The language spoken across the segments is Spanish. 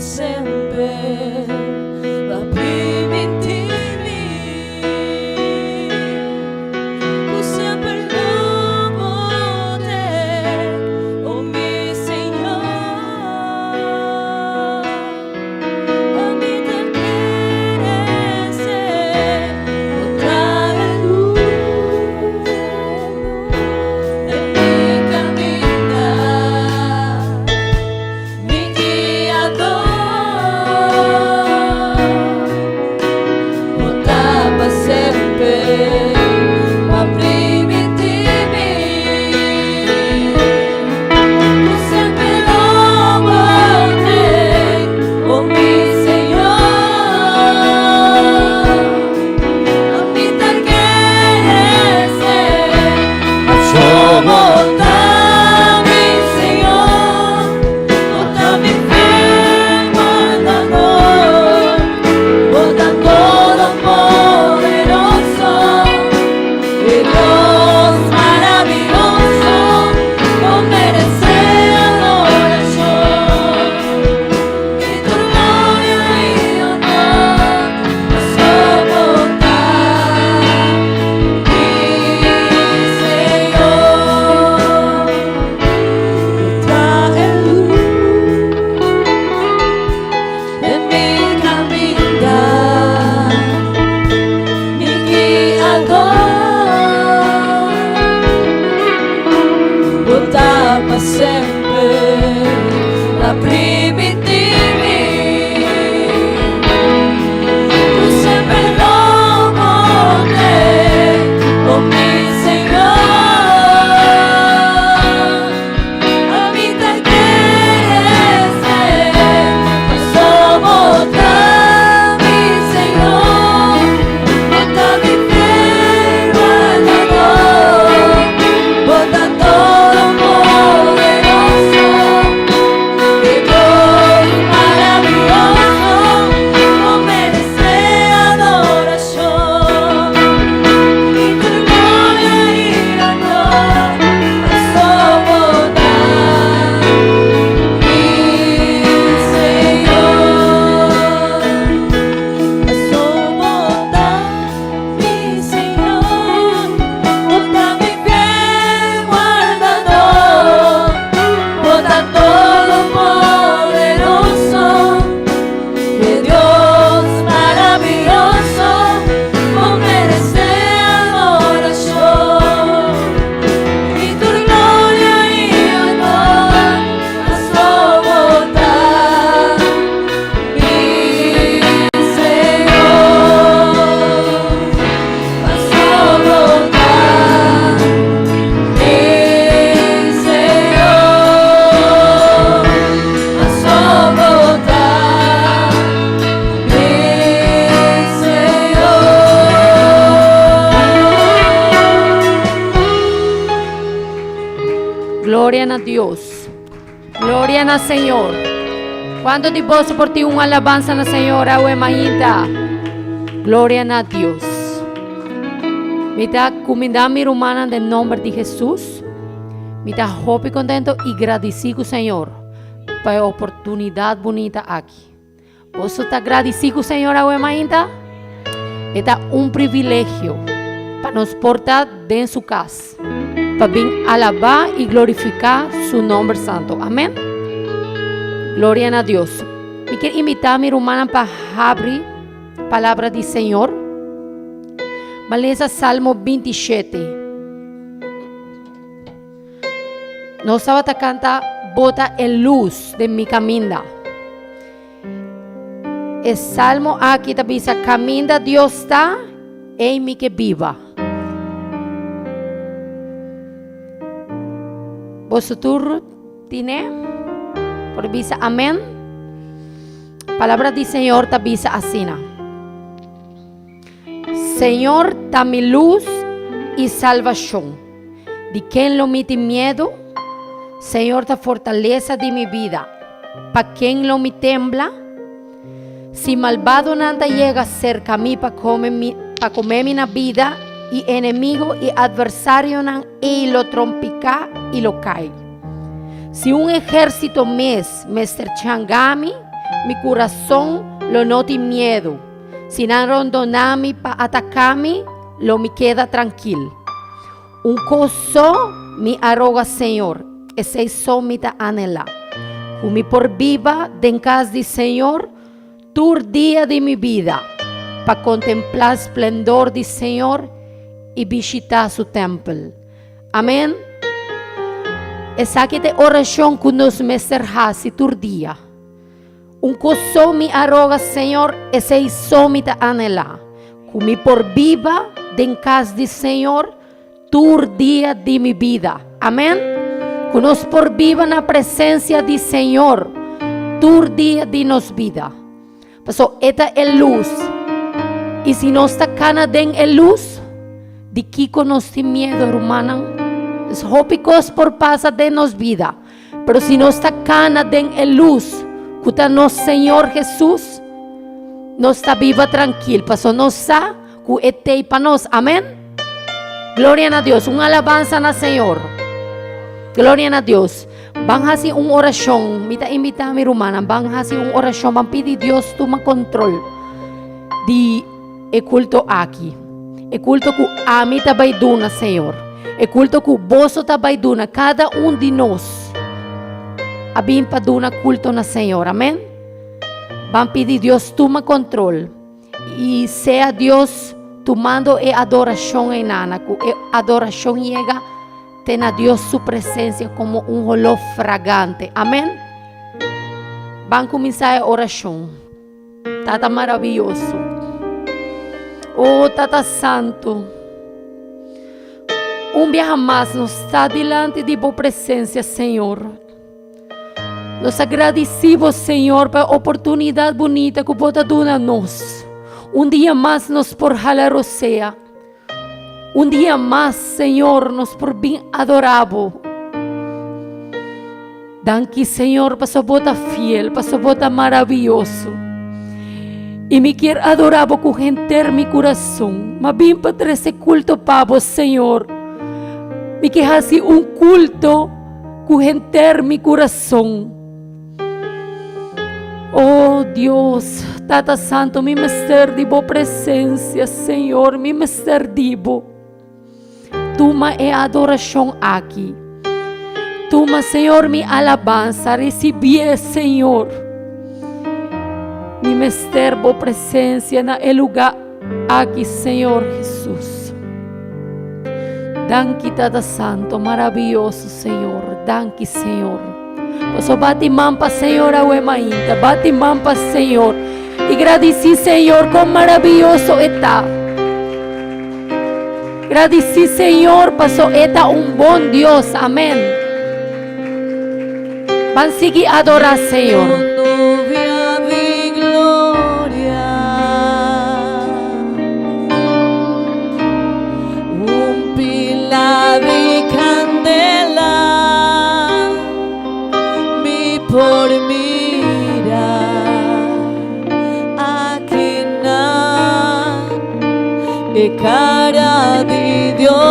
sempre la prima intimidad. Tú siempre lobo te, oh mi Señor. A mí te quieres otra luz en mi caminar, mi guiador. Botava sempre a prima intimidad. Tú siempre lobo te, oh mi Señor. A mí te quieres bota mi Señor, bota mi fiel guardador, bota todo poderoso, y Dios maravilloso, no merece adoración, y tu gloria y honor no soportar, mi Señor. Trae luz en mi caminar, mi guiador. Botava sempre la prima intimidad. Tú siempre lobo te, oh mi Señor. A mí te quieres bota mi Señor, bota mi fiel guardador, bota todo poderoso, y Dios maravilloso, no merece adoración, y tu gloria y honor no soportar, mi Señor, mi Señor, bota mi fiel guardador, bota todo poderoso, que Dios maravilloso, no merece adoración, y tu gloria y honor no soportar, mi Señor, no soportar, mi Señor, no soportar, mi Señor. Gloria a Dios. Gloria al Señor. ¿Cuánto te posso por ti una alabanza al Señor, agua maíta? Gloria a Dios. Me está comida mi hermana en el nombre de Jesús. Me está hopi contento y agradecido, Señor, por la oportunidad bonita aquí. ¿Vos estás agradecido, Señor, agua maíta? Está un privilegio para nos portar de su casa, para vir alabar y glorificar su nombre santo. Amén. Gloria a Dios. Me quiero invitar a mi hermana para abrir palabra del Señor. Maleza Salmo 27. Nos estaba canta bota en luz de mi camina. El salmo aquí te dice: camina Dios está en mí que viva. Vosotros tiene por visa amén. Palabra del Señor te dice así: Señor, dame luz y salvación. ¿De quién lo me tiene miedo? Señor, ta fortaleza de mi vida. ¿Para quién lo me tembla? Si malvado nada llega cerca a mí para comer mi vida, y enemigo y adversario y lo trompica y lo cae. Si un ejército me cercanga a mí, mi corazón lo no tiene miedo. Si no rondonami pa atacarme, lo me queda tranquilo. Un coso mi arroga, Señor, ese somita anhela. Como por viva den casa de Señor, tur día de mi vida, para contemplar esplendor de Señor y visitar su templo. Amén. Esa que de oración que nos mesterjase tur día. Un coso mi arroga, Señor, ese somita anhela. Como por viva den casa de Señor, tur día de mi vida. Amén. Que nos por viva na presencia de Señor, tur día de nos vida. Pasó esta es luz. Y si no está cana den el luz, de qué conoce miedo, hermana. Es hópicos por pasa de nos vida. Pero si no está cana den el luz, que nos Señor Jesús, no está viva tranquilo. Pasó no está que este para nos. Amén. Gloria a Dios. Una alabanza al Señor. Gloria a Dios. Van a hacer una oración. Me invita a mi hermana. Van a hacer una oración. Van a pedir Dios toma control de el culto aquí. El culto que a mí está baiduna, Señor. El culto que vos está baiduna. Cada uno de nos. A bien para dar culto na Señor. Amén. Van a pedir Dios toma control. Y sea Dios tomando adoración en Ana. Que adoración llega. Ten a Dios su presencia como un olor fragante. Amén. Van a comenzar la oración. Tata maravilloso. Oh, Tata Santo. Un día más nos está delante de tu presencia, Señor. Nos agradecemos, Señor, por la oportunidad bonita que vos dado a nos. Un día más nos por jalar o sea. Un día más, Señor, nos por bien adorado. Danke, Señor, para su bota fiel, para su bota maravilloso. Y me quiero adorar con gente mi corazón. Mas bien para ese culto para vos, Señor. Me quiero hacer un culto con gente mi corazón. Oh Dios, Tata Santo, mi mester divo presencia, Señor, mi mester divo. Toma adoración aquí. Toma, Señor, mi alabanza. Recibí, Señor, mi mesterbo presencia en el lugar aquí, Señor Jesús. Danke, Tata Santo, maravilloso, Señor. Danke, Señor. Pues bate mampa, Señor, a Huemainta. Bate mampa, Señor. Y agradecí, Señor, con maravilloso está. Agradecí, Señor, pasó eta un buen Dios. Amén. Van a seguir a adorar, Señor. Nubia de gloria, un pilar de candela, mi por mira, aquí na, e cara de Dios.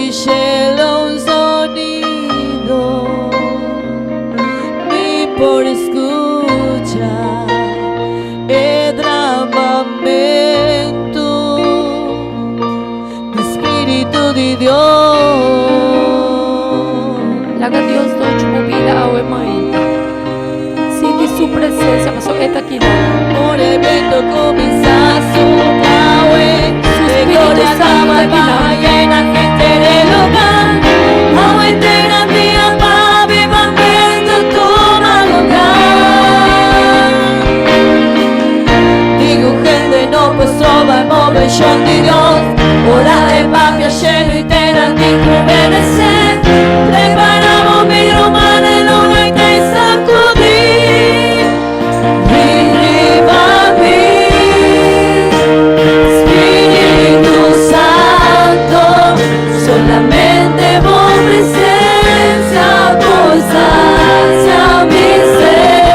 Cielo un sonido, ni por escucha el derramamiento del Espíritu de Dios. Laga Dios noche movida a Huemainta. Siente su presencia, pasó esta aquí. Por evento comienza su caue, de gloria estaba llena gente del hogar, agua entera mía para avivamiento toma lugar. Digo gente no pues trova el movimiento de Dios, hora de papia lleno y tener que obedecer. Preparamos mi romana en una y te sacudir. Espíritu Santo, solamente vos presencia, vos hacia mi ser.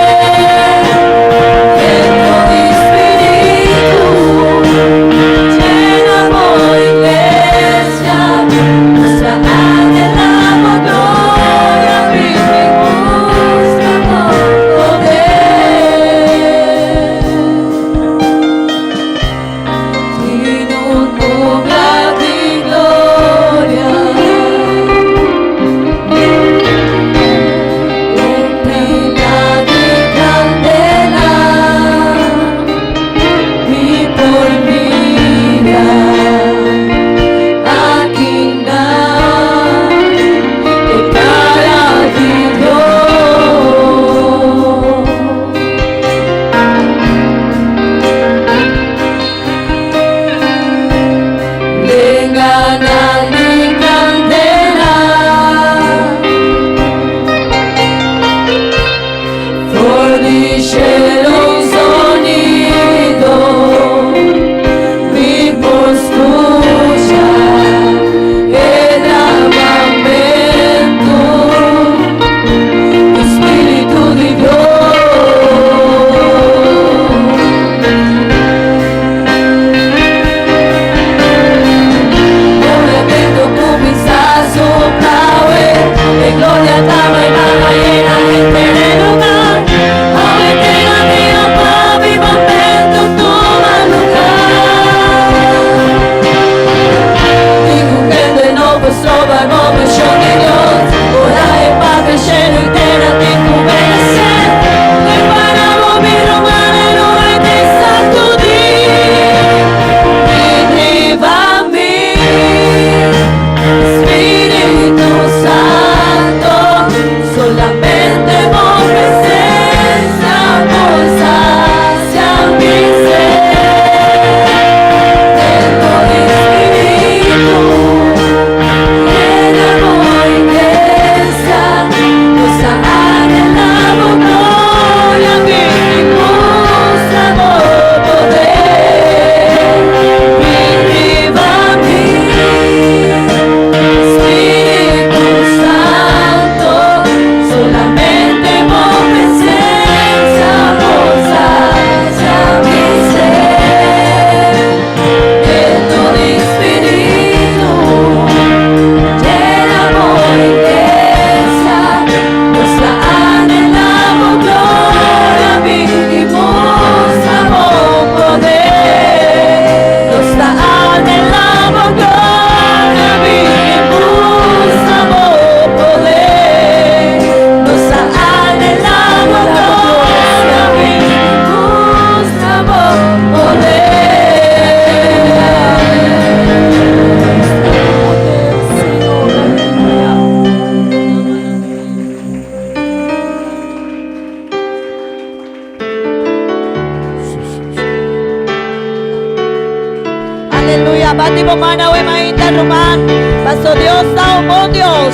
Alabati pomana we mainta roman. Pastor Dios está un buen Dios.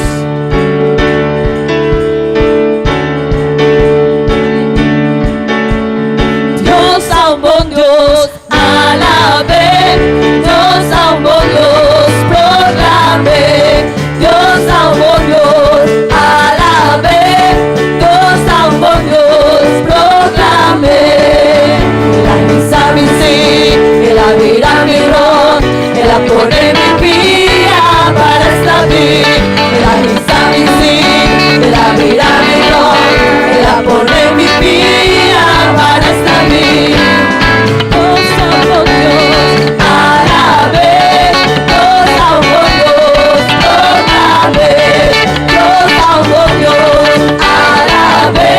Dios está un buen Dios. Alabe. Dios está un buen Dios. Proclame. Dios está un buen Dios. Alabe. Dios está un buen Dios. Proclame. El abrirá mi ron, el pone mi vida para esta vida. El avisa mi sí, el abrirá mi ron, el pone mi vida para esta vida. Dios amo Dios, alabe, Dios amo Dios, proclame. Dios amo Dios, alabe,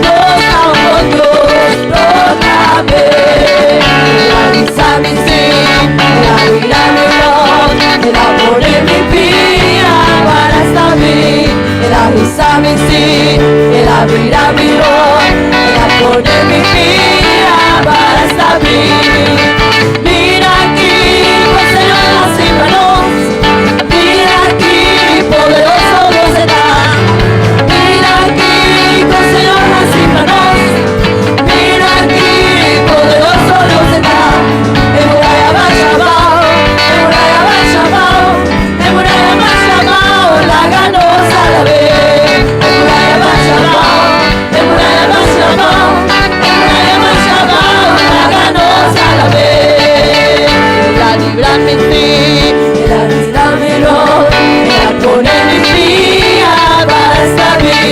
Dios amo Dios, proclame. Mi sí, la vida mi Dios, el amor de mi vida para esta vida.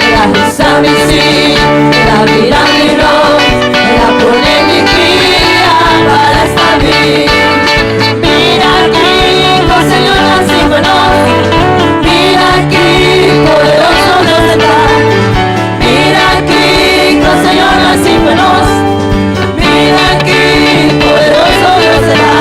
El avisa mi sí, el abrirá mi Dios, el amor de mi vida para esta vida. Mira aquí, pues Señor, las manos. Mira aquí, poderoso Dios está. Mira aquí, pues Señor, las manos. Mira aquí, poderoso Dios está.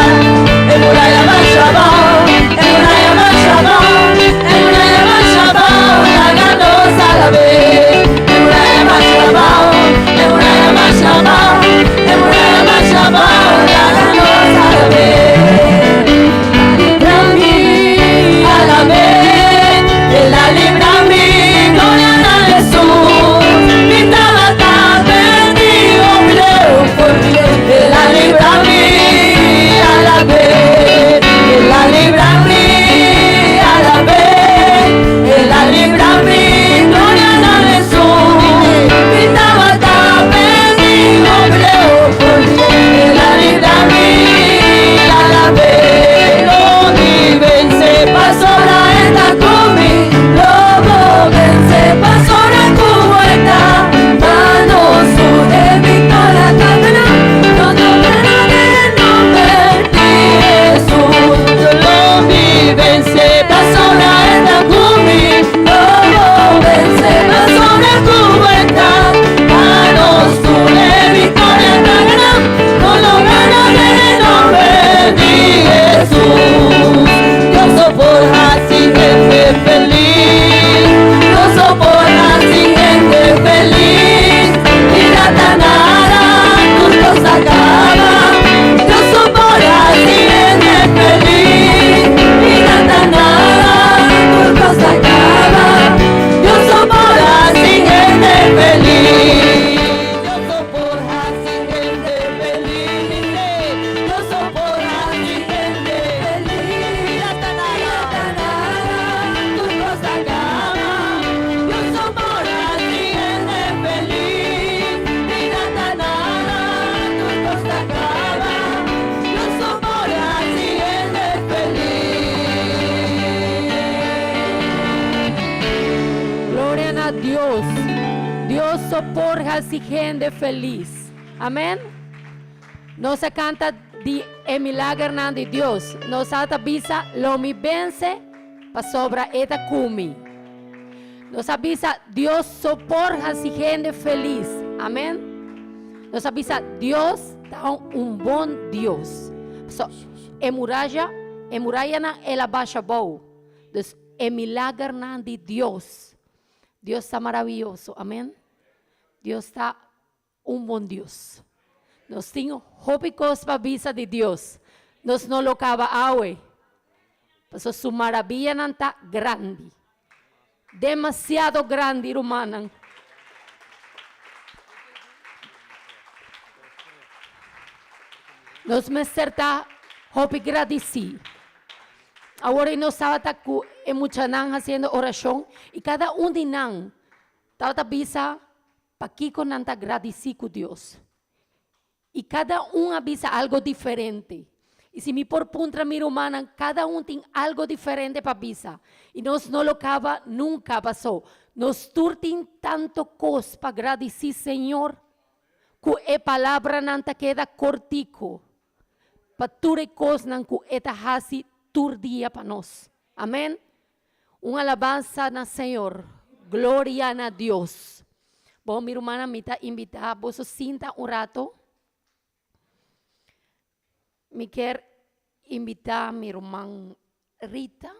y gente feliz. Amén. No se canta de milagro de Dios. Nos avisa lo mi vence para sobra esta cumi. Nos avisa Dios soporta si gente feliz. Amén. Nos avisa Dios da un buen Dios. So, muralla na el abaixa bow. Entonces, milagro de Dios. Dios está maravilloso. Amén. Dios está un buen Dios. Nós temos rópicos para visa de Deus. Nos no lo cava awe. Pues su maravilla nanta grande. Demasiado grande, hermana. Nos me certa hopi agradeci. Ahora no estaba mucha haciendo oración y cada un de nan estaba bisa pa kiko nanta agradeci con Dios. Y cada uno avisa algo diferente. Y si mi por punta mi humana, cada uno tiene algo diferente para visa. Y nos no lo cava, nunca pasó. Nos turtin tanto cos para agradecer, Señor, que palabra nanta queda cortico. Pa ture cos nan ku eta hasi tur dia para nos. Amén. Una alabanza na Señor. Gloria a Dios. Bom, mi hermana me está invitada. Vos sinta un rato. Me quer invitar a mi hermana Rita.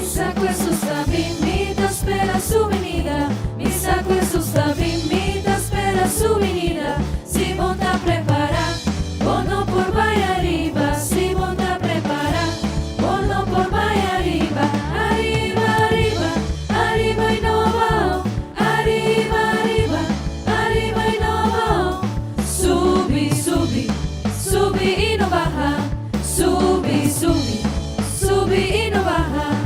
Sacco e sta bimita spera su venida. Mi sacco e sta bimita spera su venida. Si monta a preparar, bono por vai arriba. Si monta a preparar, bono por vai arriba. Arriba, arriba, arriba y no va. Arriba, arriba, arriba y no va. Subi, subi, subi y no baja. Subi, subi, subi y no baja.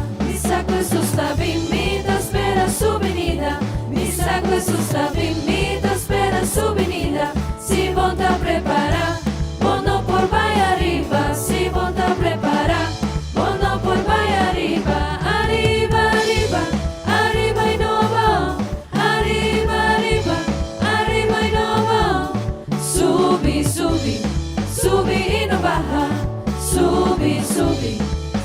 Questo sta bimita spera su venida. Mi sa questo sta bimita spera su venida. Si monta a preparar, bono por vai arriba. Si monta a preparar, bono por vai arriba. Arriba, arriba, arriba y no va. Arriba, arriba, arriba y no va. Subi, subi, subi y no baja. Subi, subi,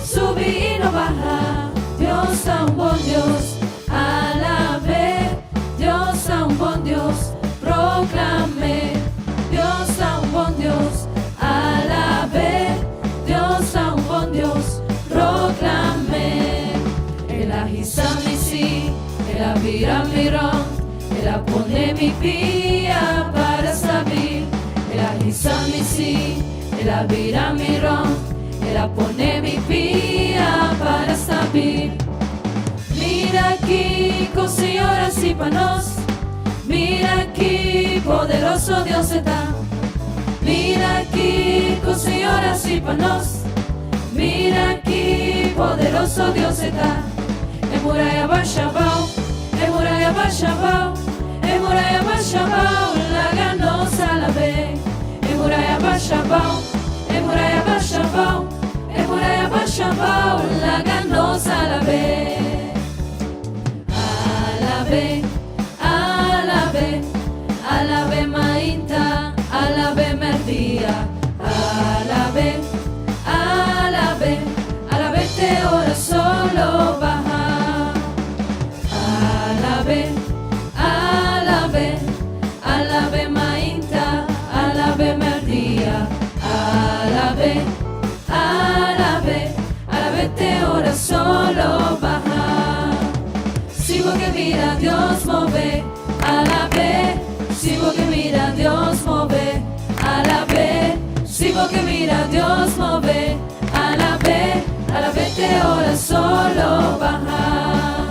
subi y no baja. Dios es un buen Dios, alabé. Dios es un buen Dios, proclamé. Dios es un buen Dios, alabé. Dios es un buen Dios, proclamé. El agisa mi sí, el avira mirón, el pone mi pía para saber. El agisa mi sí, el avira mirón, el pone mi pía para saber. Mira aquí, con señoras y panos. Mira aquí, poderoso Dios está. Mira aquí, con señoras y panos. Mira aquí, poderoso Dios está. En muralla Bashabao, en muralla Bashabao, en muralla Bashabao, la ganosa la ve. En muralla Bashabao, en muralla Bashabao, en muralla Bashabao, la ganosa la ve. Alabé, alabé, alabé mainta, alabé merdía. Alabé, alabé, alabé te ora solo baja. Alabé, alabé, alabé mainta, alabé merdía. Alabé, alabé, alabé te ora solo baja. Sigo que mira Dios move, alabé. Sigo que mira Dios move, alabé. Sigo que mira Dios move, alabé. Alabé te ora solo baja.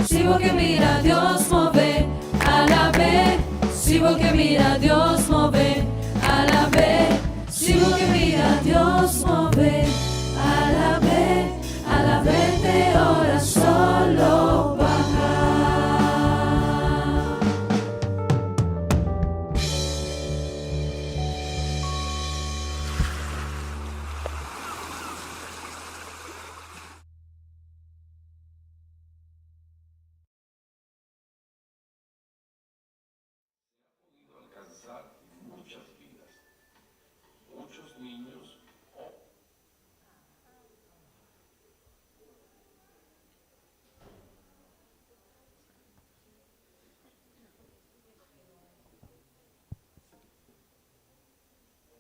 Sigo que mira Dios move, alabé. Sigo que mira Dios move, alabé. Sigo que mira Dios move, alabé. Alabé te ora solo baja.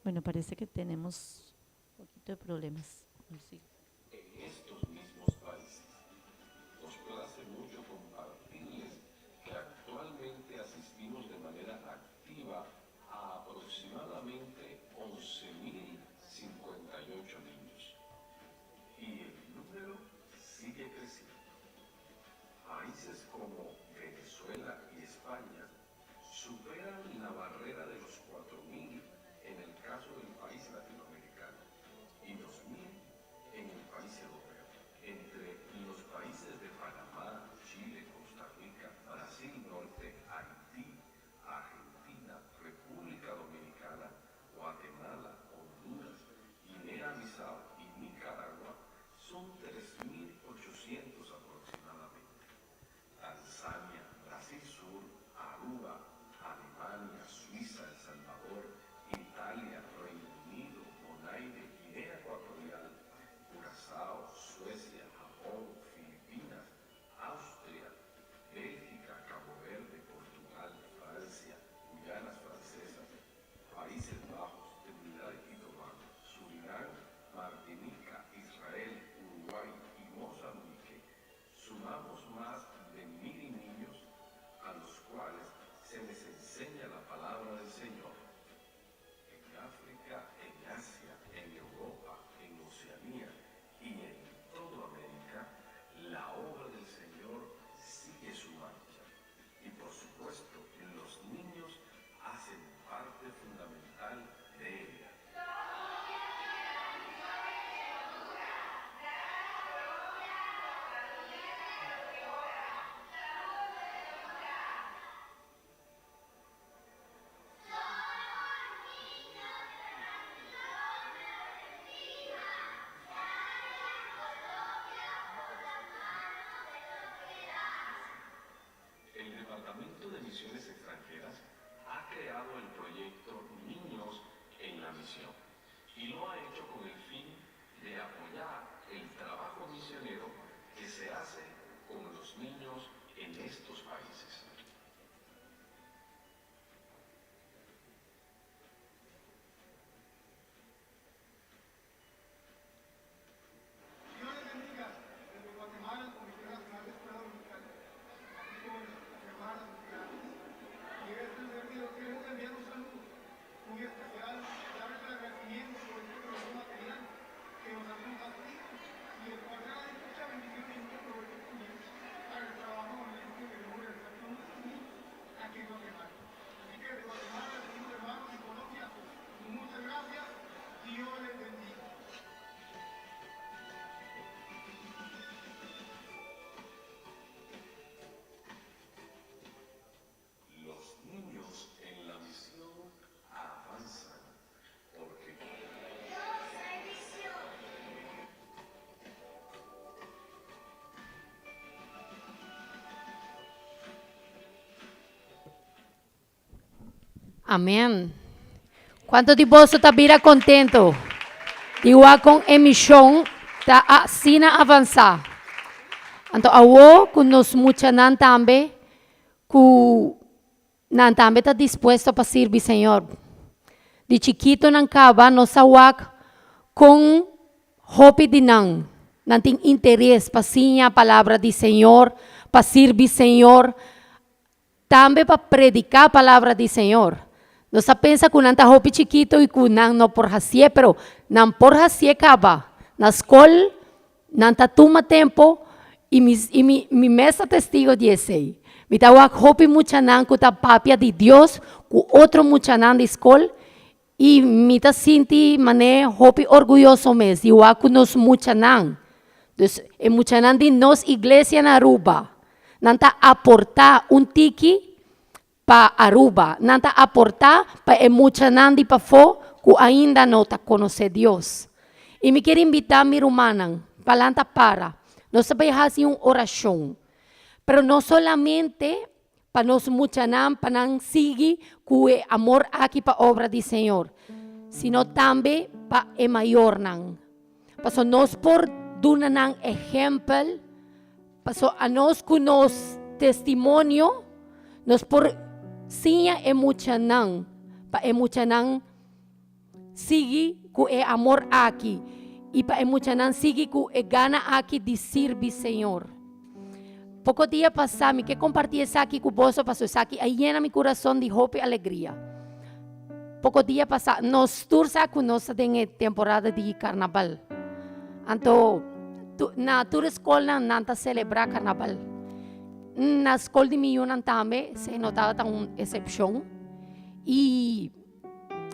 Bueno, parece que tenemos un poquito de problemas. Sí. En estos mismos países. Nos place mucho compartirles que actualmente asistimos de manera activa a aproximadamente 11.058 niños. Y el número sigue creciendo. Países como Venezuela y España superan la barrera de los 4.000 en el caso del país latinoamericano y 2.000 en el país europeo. Entre los países de Panamá, Chile, Costa Rica, Brasil Norte, Haití, Argentina, República Dominicana, Guatemala, Honduras, Guinea-Bissau y Nicaragua son 3.800 aproximadamente. Tanzania, Brasil Sur, Aruba, Alemania, Suiza, El Salvador, Italia, Reino Unido, Bonaire, Guinea Ecuatorial, Curazao, Suecia, Japón, Filipinas, Austria, Bélgica, Cabo Verde, Portugal, Francia, Guyanas Francesas, Países Bajos, Trinidad y Tobago, Surinam, Martinica, Israel, Uruguay y Mozambique. Sumamos más de 1.000 niños a los cuales se les enseña la palabra del Señor. En África, en Asia, en Europa, en Oceanía y en toda América, la obra del Señor sigue su marcha. Y por supuesto, los niños hacen parte fundamental de ella. El Departamento de Misiones Extranjeras ha creado el proyecto Niños en la Misión y lo ha hecho con el fin de apoyar el trabajo misionero que se hace con los niños en estos países. Dios les bendiga desde Guatemala, Comisión Nacional de Escuela Dominical, aquí con las hermanas migrantes. Y este servicio queremos enviar un saludo muy especial, darles el agradecimiento por este programa material que nos ha compartido y el cual trae mucha bendición y mucho provecho también para el trabajo honesto que debemos realizar con nuestros niños aquí en Guatemala. Así que de Guatemala, decimos hermanos y Colombia, muchas gracias, Dios les bendiga. Los niños en la misión avanzan porque Amén. ¿Cuántos de vosotros está contento? Igual con emisión, está así avanzar. Anto awo con nos mucha nan tambe, ku nan tambe está dispuesto para servir Señor. De chiquito nan caba nos awak con hopi de nan tem interesse para ensinar a palavra do Senhor, para servir Senhor, também para predicar a palavra do Senhor. Nós pensa que não está hopi chiquito e que não por hacer, pero não por hacer acaba. Na escola não está toma tempo e mi mesa testigo dice, mi tawak hopi mucha nan que está papia de Dios, que outro mucha nan de escola e mi ta sinti mané hopi orgulloso mes, igual que nos mucha nan. Dus en mucha nan de nos iglesia na Aruba, nanta aportar tiki pa Aruba, nanta aportar pa mucha nan de pa fo que ainda não ta conoce Dios. E me quero invitar mi hermana, palanta para, nós sabemos fazer uma oração, pero não solamente para nós mucha nan, para não seguir com amor aqui para a obra do Senhor, sino também para o maior nan. Para nós por dar um exemplo, para a nós com nosso testemunho, nós por sim é mucha nan, para é mucha nan sigue ku e amor aqui. E para mucha nan sigue ku e gana aqui de servir Senhor. Pouco dia passado, que comparti isso aqui com vós, passou isso aqui, aí llena meu coração de hope e alegria. Pouco dia passado, nós todos aqui nós temos temporada de carnaval. Então, na tua escola não está celebrar carnaval. Na escola de mim também se notava uma exceção. E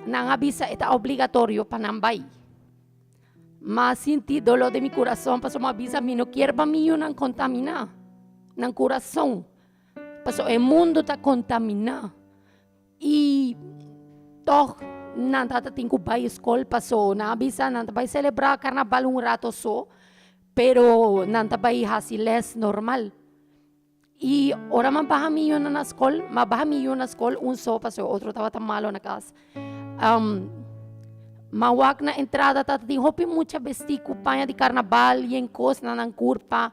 não avisa é obrigatório para não vai. Mas senti dolor de meu coração, passou uma avisa, não quero para mim não contaminar. No coração, passou o mundo está contaminado. E toch não tem que ir para a escola, passou, não avisa, não vai celebrar carnaval rato só, pero não vai fazer less normal. E ora mabaha miyo na escola, mabaha miyo na escola, só passou, outro estava tão malo na casa. Mawak na entrada, tem hopi muita vestir, panha de carnaval, e em cos na curpa,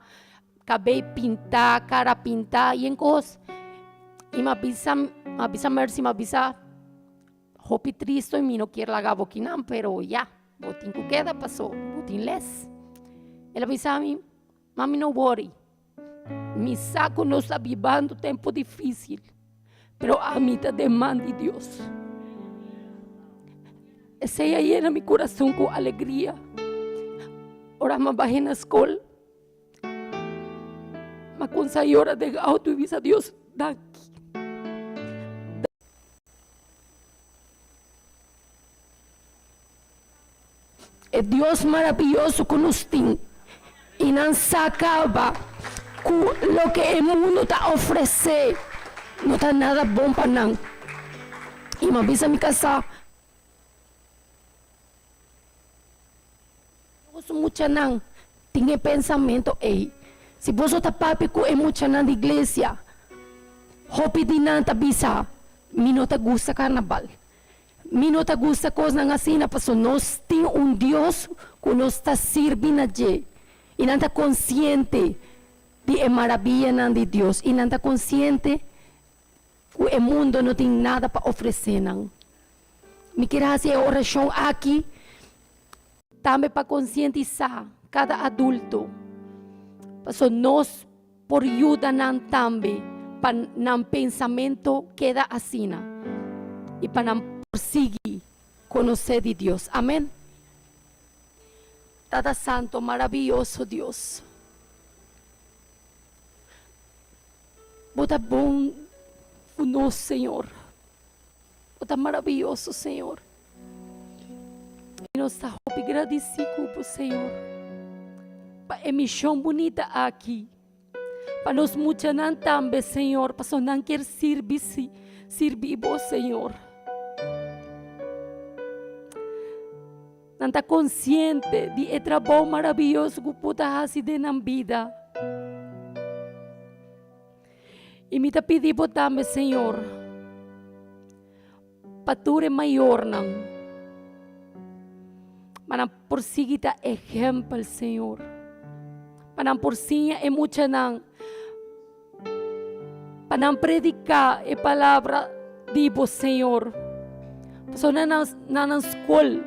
cabelo pintar, cara pintar, e em cos. E mabisa mercy, mabisa hopi triste, e mim não quero lagar boquinam, pero ya, botin que queda, passou, botin less. Ela avisa a mim, mami, não worry. Mi saco não está vivendo tempo difícil, pero a mim te demanda de Deus. Esse aí llena meu coração com alegria. Ora, me bajei na escola, mas com essa hora de auto e visa Deus daqui. É Deus maravilhoso que nos tem e não se acaba. Lo que o mundo está oferecendo não está nada bom para não. E me avisa me casar. Você muito não tem pensamento aí. Se você está papi com muito não de igreja, hope de não te avisa, me não te gusta carnaval. Me não te gusta coisa assim, porque nós temos Deus que nos está servindo allí. E não está consciente de maravilha de Deus e não está consciente que o mundo não tem nada para oferecer. Me quero fazer oração aqui também para conscientizar cada adulto. Porque nós, por ajuda também, para não pensamento queda assim e para não prosseguir conhecer de Deus. Amém? Tata Santo, maravilhoso Deus. Bota bom o nosso Senhor. Bota maravilhoso, Senhor. E nós estamos agradecidos por Senhor. Para a missão bonita aqui. Para nós muitos também, Senhor. Para não querer servir vos, Senhor. Não está consciente de trabalho maravilhoso que pode fazer na vida. E me pedimos também, Senhor, para tu maior, para por seguir exemplo, Senhor, para por seguir e muito para não predicar a palavra de vos, Senhor, só na escola,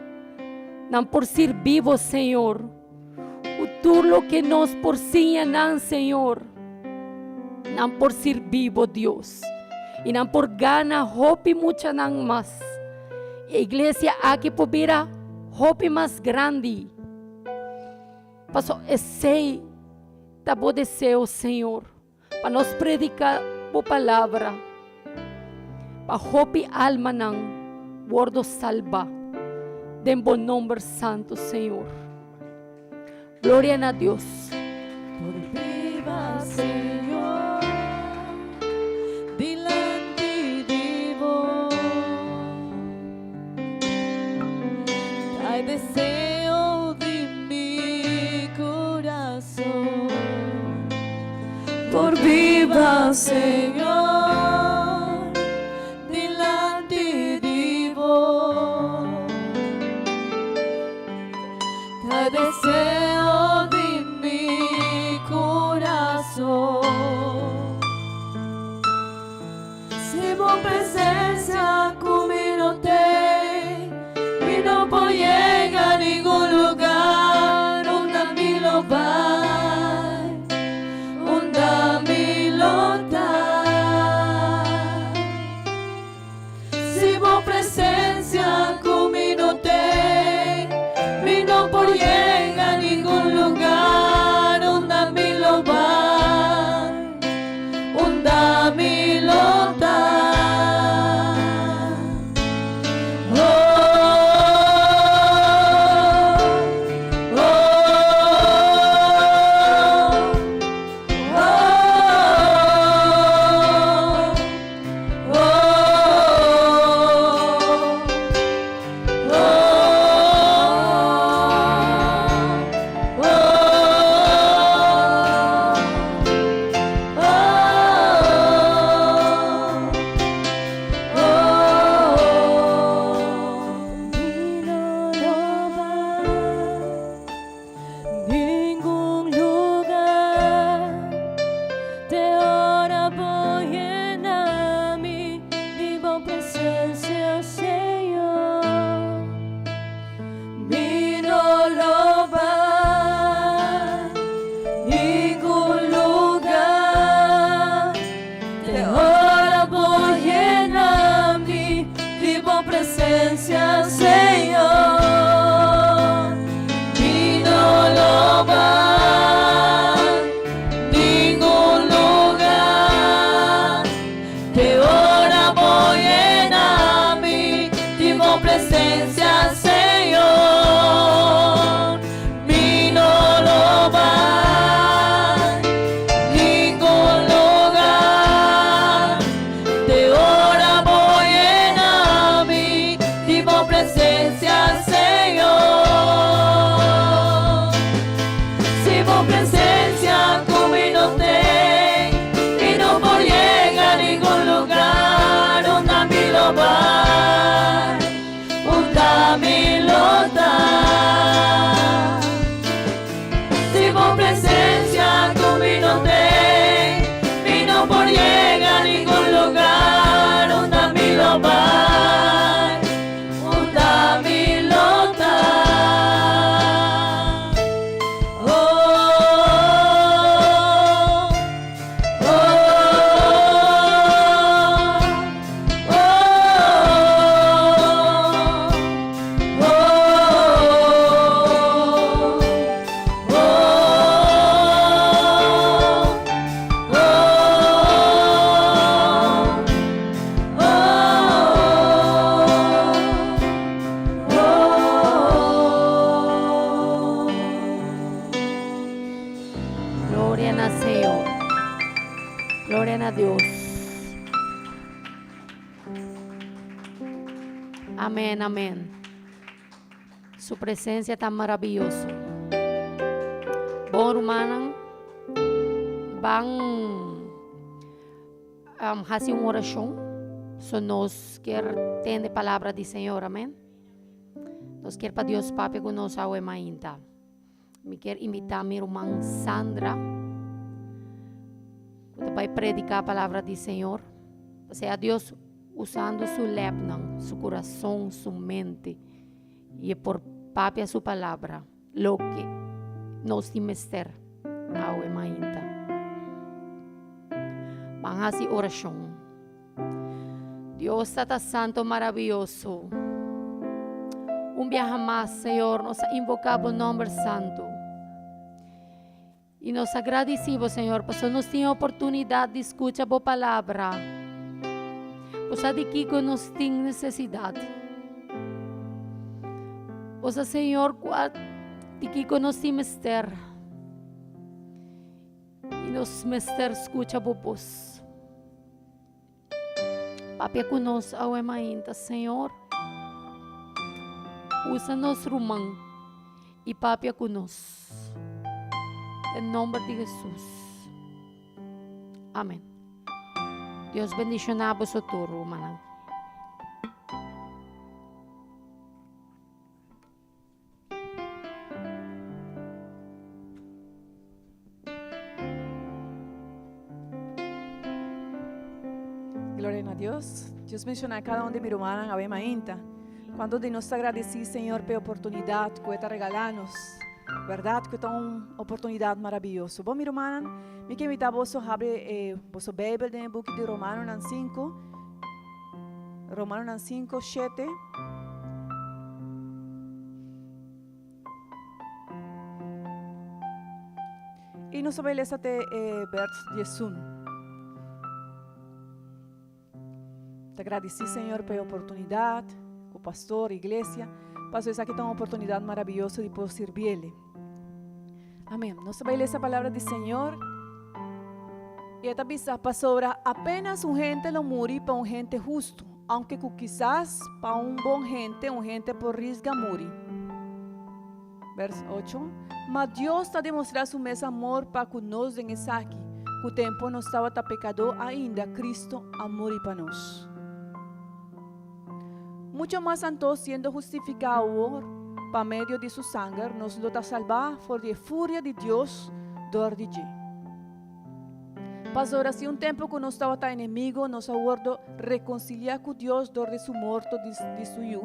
não por servir vos, Senhor, o tudo que nós por seguir, Senhor. Não por servir a Deus e não por ganhar hope muita não mais. A igreja aqui poderá hope mais grande. Passou esse tá bom desejo, Senhor, para nós predicar a palavra, para hope alma não, word salva, de bom nome santo, Senhor. Glória a Deus. Por viva, Senhor, delante de vos, hay deseo de mi corazón. Por viva, Señor, delante de vos, hay deseo de mi corazón. Se vos presencia comigo tem, e não Gloria a Dios. Amén, amén. Su presencia tan maravillosa. Bom, hermana, van hacer una oración. So nos quer tener palabra del Señor, amén. Nos quer para Dios Papi con nos hoy mainta. Me quer invitar a mi hermana Sandra para predicar a palavra do Senhor. O sea, Deus usando su lepnan, su corazón, su mente, y por papi a su palabra, lo que nos dimester a mainta. Van a hacer oración. Dios está santo, maravilloso. Un viaje más, Señor, nos invocamos el nombre santo. E nos agradecemos, Senhor, por nos tem a oportunidade de escutar a palavra. Por saber que nos tem necessidade. Por Senhor, de que nos tem mister. E nos mister escuta vos. Papi conosco ao ainda, Senhor. Usa-nos rumang e papi conosco. En nombre de Jesús. Amén. Dios bendicionar a vosotros, hermana. Gloria a Dios. Dios menciona a cada uno de mi hermana, a ver mainta. Cuando de nos agradecer, Señor, por oportunidad que está regalando-nos. Verdade que é uma oportunidade maravilhosa. Bom, minha irmã, me quero invitar você a abrir a Bíblia no book de Romanos 5. Romanos 5, 7. E nós vamos ler até verso 11. Te agradeci, Senhor, pela oportunidade, com o pastor, a igreja. Pastor, essa aqui é uma oportunidade maravilhosa de poder servir-lhe. Amém. Nós vamos ler essa palavra do Senhor. E esta pisa sobre apenas gente lo muri para gente justo, aunque quizás para bom gente por risca muri. Verso 8. Mas Deus está demonstrando su mesmo amor para conosco em essa aqui. Que o tempo não estava pecador ainda, Cristo amor para nós. Mucho más santo siendo justificado por medio de su sangre, nos lo da salvar por la furia de Dios dor de allí. Pasó así un tiempo que nos estaba tan enemigo, nos ha vuelto reconciliar con Dios dor de su muerto de su yu.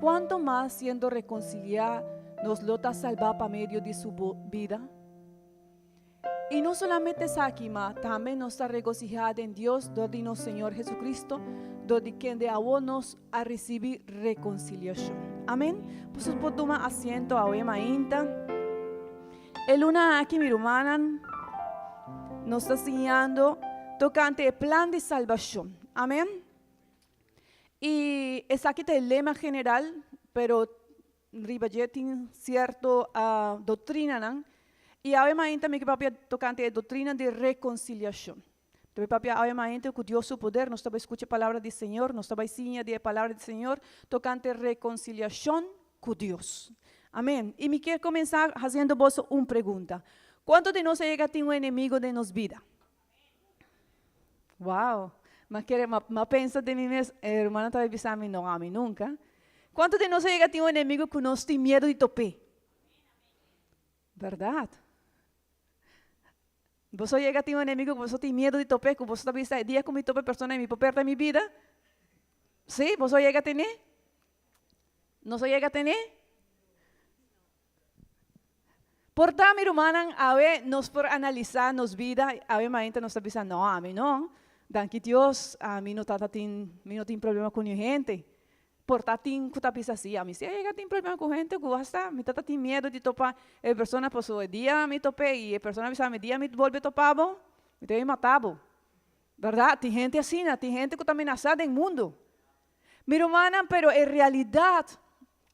Cuanto más siendo reconciliar, nos lo da salvar por medio de su vida. Y no solamente es aquí, mas también nos está regocijado en Dios dor de nuestro Señor Jesucristo, donde quien de nos a recibir reconciliación. Amén. Pues por tomar asiento a Oema Inta. El una aquí, mi hermana, nos está enseñando tocante el plan de salvación. Amén. Y es aquí el lema general, pero ribayetin cierto doctrina, ¿no? Y a Oema Inta me que papia tocante la doctrina de reconciliación. Então, papai, obviamente, com Deus seu poder, nós estamos escutando a palavra do Senhor, nós estamos ensinando a palavra do Senhor, tocante reconciliação com Deus. Amém? E me quero começar fazendo vos uma pergunta. Quanto de nós chega a ter um inimigo de nossa vida? Uau! Mas pensa de mim mesmo, irmã, talvez pensar, não, a mim nunca. Quanto de nós chega a ter um inimigo que nós tem medo de topar? Verdade? Você chega a ter um inimigo que você tem medo de topar, que você está pensando, dia que me tope pessoa e me perder minha vida? Sim, você chega a ter? Não chega a ter? Portanto, minha irmã, a ver, nós por analisar nossa vida, a ver, mas nós está pensando, não, a mim não. Danke Deus, a mim não tem problema com gente. Portanto, tem que estar pensando assim, a mim se chega a ter problema com gente, que gosta, me está tem medo de topar, a pessoa passou o dia me topei, e a pessoa me dia me volve a topar, me tem matado. Verdade? Tem gente assim, tem gente que está ameaçada no mundo. Minha irmã, pero em realidade,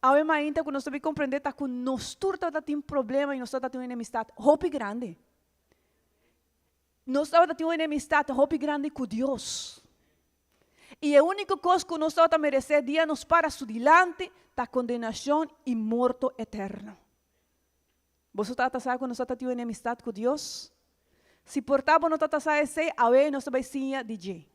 a ainda que nós devemos compreender que nós todos temos um problema e nós todos temos uma enemistade, hope grande. nós estava tendo enemistade muito grande com Deus. E a única coisa que nós estava merecer dia nos para su dilante, da condenação e morto eterno. Você está sabendo que nós estamos tendo enemistade com Deus? Se portava não está sabendo, a ver nós vai sim DJ.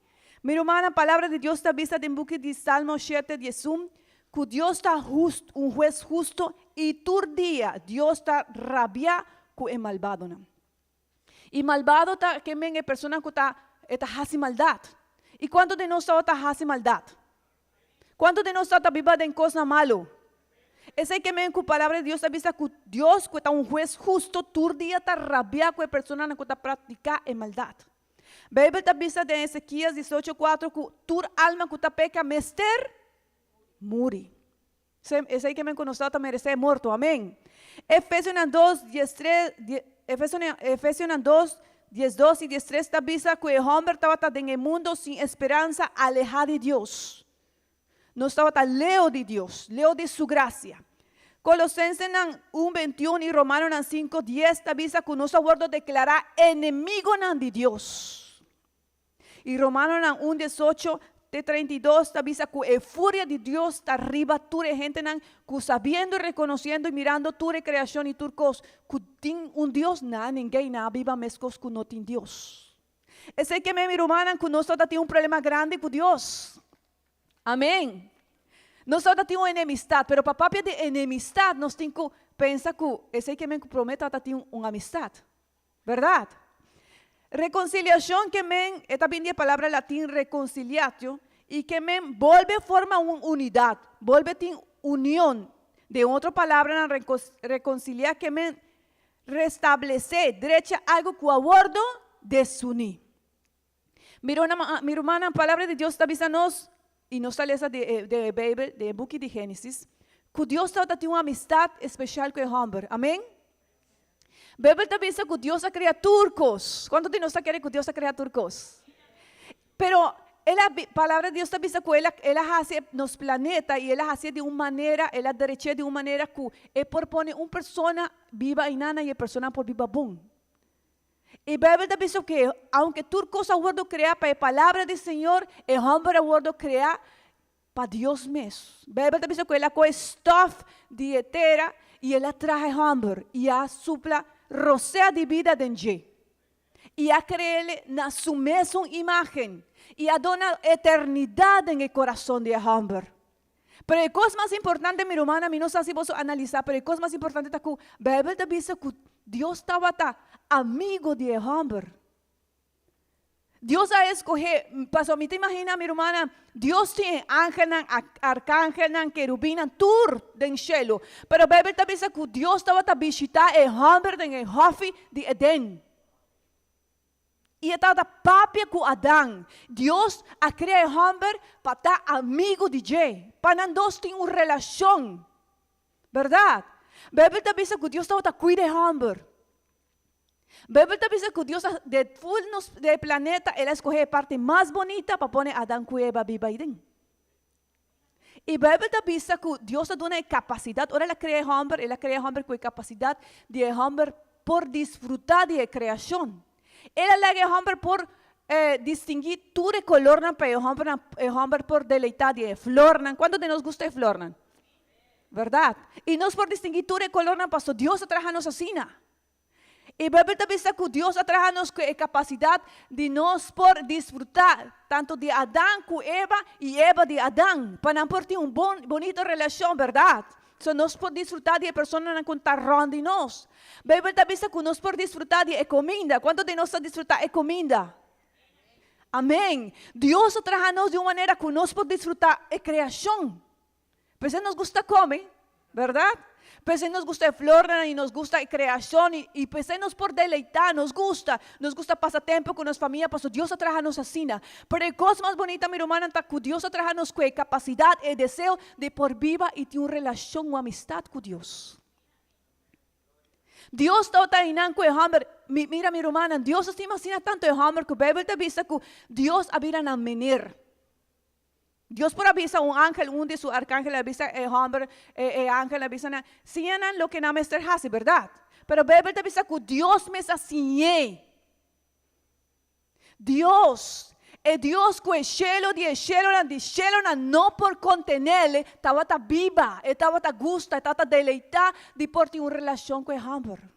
Minha irmã, a palavra de Deus está vista em book de Salmo 7:11, que Deus está justo, um juez justo, e todo dia Deus está rabia com o malvado. Não? E malvado está que é pessoa que está fazendo maldade. E quanto de nós está fazendo maldade? Quanto de nós está vivendo em coisa malo? Essa é que a palavra de Deus está vista que Deus, que está um juez justo, todo dia está rabia com a pessoa que está praticando a maldade. A Bíblia está vista em Ezequiel 18:4 que toda alma que está peca, mester, morre. Esse é que nós está merecer morto, amém? Efésios 2, 10:2 e 10:3 está vista que o homem estava en el mundo sin esperanza, alejado de Dios. No estaba lejos de Dios, lejos de su gracia. Colosenses 1:21 y Romanos 5:10 está vista que nos aguardo declarar enemigo de Dios. Y Romanos 1:18 de 32 está vista que la furia de Dios está arriba toda gente que sabiendo y reconociendo y mirando toda creación y toda cosa que tiene un Dios ninguém viva mescos que no tiene Dios. Es que mi hermana que nosotros tenemos un problema grande con Dios. Amém. Nós só temos uma enemistade, pero para papel de enemistade, nós temos que pensar que esse que me promete a ter uma amistade. Verdade? Reconciliação que me, esta bem a palavra latim reconciliatio, e que me volve a formar uma unidade, volve a ter união. De outra palavra, reconciliar que me restabelecer, derecha algo que o abordo desunir. Minha irmã, a palavra de Deus está avisando-nos, e nós lemos de Bíblia, de book de Gênesis, que Deus tem uma amistade especial com o homem. Amém? A Bíblia está dizendo que Deus criou turcos. Quanto de nós querem que Deus criou turcos? Pero a palavra de Deus está dizendo que ela faz nos planetas e ela faz de uma maneira, ela derecha de uma maneira que propõe uma pessoa viva e nana e a pessoa por viva bom. E a Bíblia está dizendo que, aunque turcos aguardo criar para a palavra do Senhor, o homem aguardo criar para Deus mesmo. A Bíblia está dizendo que ela com stuff de terra e ela traz o homem e a supla rocea de vida dentro. E a crea na sua mesma imagem e a dona eternidade no coração do homem. Pero a coisa mais importante, minha irmã, a mim não sei se você analisar, pero a coisa mais importante é que a Bíblia está dizendo que Deus estava amigo de homem. Deus a escolher, pastor, me te imagina, minha irmã, Deus tem ángel, arcángel, querubim, tudo no cielo. Pero a Bíblia está dizendo que Deus estava a visitar o homem no jardim de Edén. E estava papia com Adão. Deus a criar o homem para estar amigo de Deus. Para nós ter uma relação. Verdade? A Bíblia está dizendo que Deus estava a cuidar do homem. A Bíblia está dizendo que Deus, de full do planeta, Ele escolheu a parte mais bonita para pôr Adão e Eva viva aí dentro. E a Bíblia está dizendo que Deus dá uma capacidade, ora ela cria o homem com a capacidade de o homem por desfrutar da criação. Ela lega o homem por distinguir todo o color para o homem por deleitar de flor. Quanto de nós gusta de flor? Verdade? E nós por distinguir todo o color, pastor, Deus atraja-nos assim. E a Bíblia está dizendo que Deus atraja-nos com a capacidade de nós por desfrutar tanto de Adão como Eva e Eva de Adão, para não ter uma bonita relação, verdade? So, nós podemos desfrutar de pessoas que estão ronda de nós. A Bíblia está dizendo que nós podemos desfrutar de comida. Quanto de nós desfrutar de comida? Amém. Deus atraja-nos de uma maneira que nós podemos desfrutar de criação. Mas nos gusta comer, verdade? Pues nos gusta flor y nos gusta creación y pues nos por deleitar, nos gusta pasar tiempo con nuestra familia, pues Dios atraja-nos así. Pero la cosa más bonita, mi hermana, es que Dios atraja-nos con capacidad y deseo de por viva y tener una relación o amistad con Dios. Dios está en con el hombre. Mira, mi hermana, Dios estima así tanto el hombre que la Biblia te dice que Dios habita en menir. Dios por avisa un ángel, un de su arcángel avisa el hombre, el ángel avisa, si lo que no me hace, ¿verdad? Pero Bíblia te avisa que Dios me así. Dios que cielo no por contenerle, estaba viva, estaba gusta, estaba deleitada de por ti una relación con el hombre.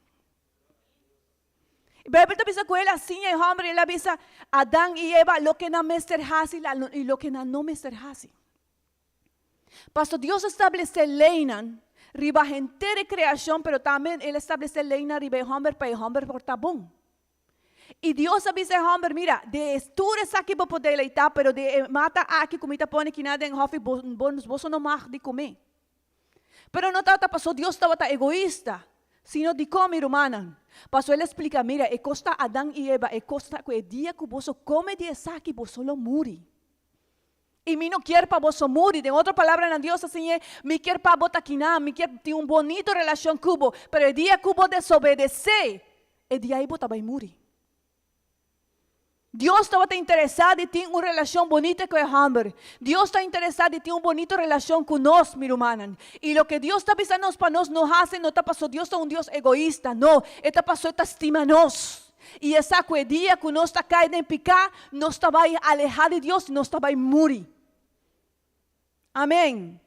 Bíblia avisa com ele assim, e homem, ele avisa Adão e Eva, lo que não Mr. Hasi e lo que não Mr. Hasi. Pastor, Deus estabeleceu lei, riba gente de criação, pero também ele estabeleceu lei riba homem para o homem portar bom. E Deus avisa ao homem, mira, de estudos aqui para poder leitar, pero de mata aqui comida põe que nada em hofe, vos não mais de comer. Pero não estava passou, Deus estava egoísta. Sino de como, irmã. Pastor, ele explica, mira, e costa Adão e Eva, e costa que o dia que você come de essa que você solo muri. E me não quer para você muri. De outra palavra, na Deus assim é, me quer para botar aqui não, me quer ter bonito relação com você, pero o dia que você desobedecer, o dia aí você vai morir. Deus estava interessado em ter uma relação bonita com o homem. Deus está interessado em ter uma bonita relação com nós, meu irmão. E o que Deus está pensando para nós não faz, não está passando. Deus é Deus egoísta, não. Está passando, está estima nós. E essa que o dia que nós está caindo em pecado, nós está vai alejar de Deus e nós está vai morir. Amém.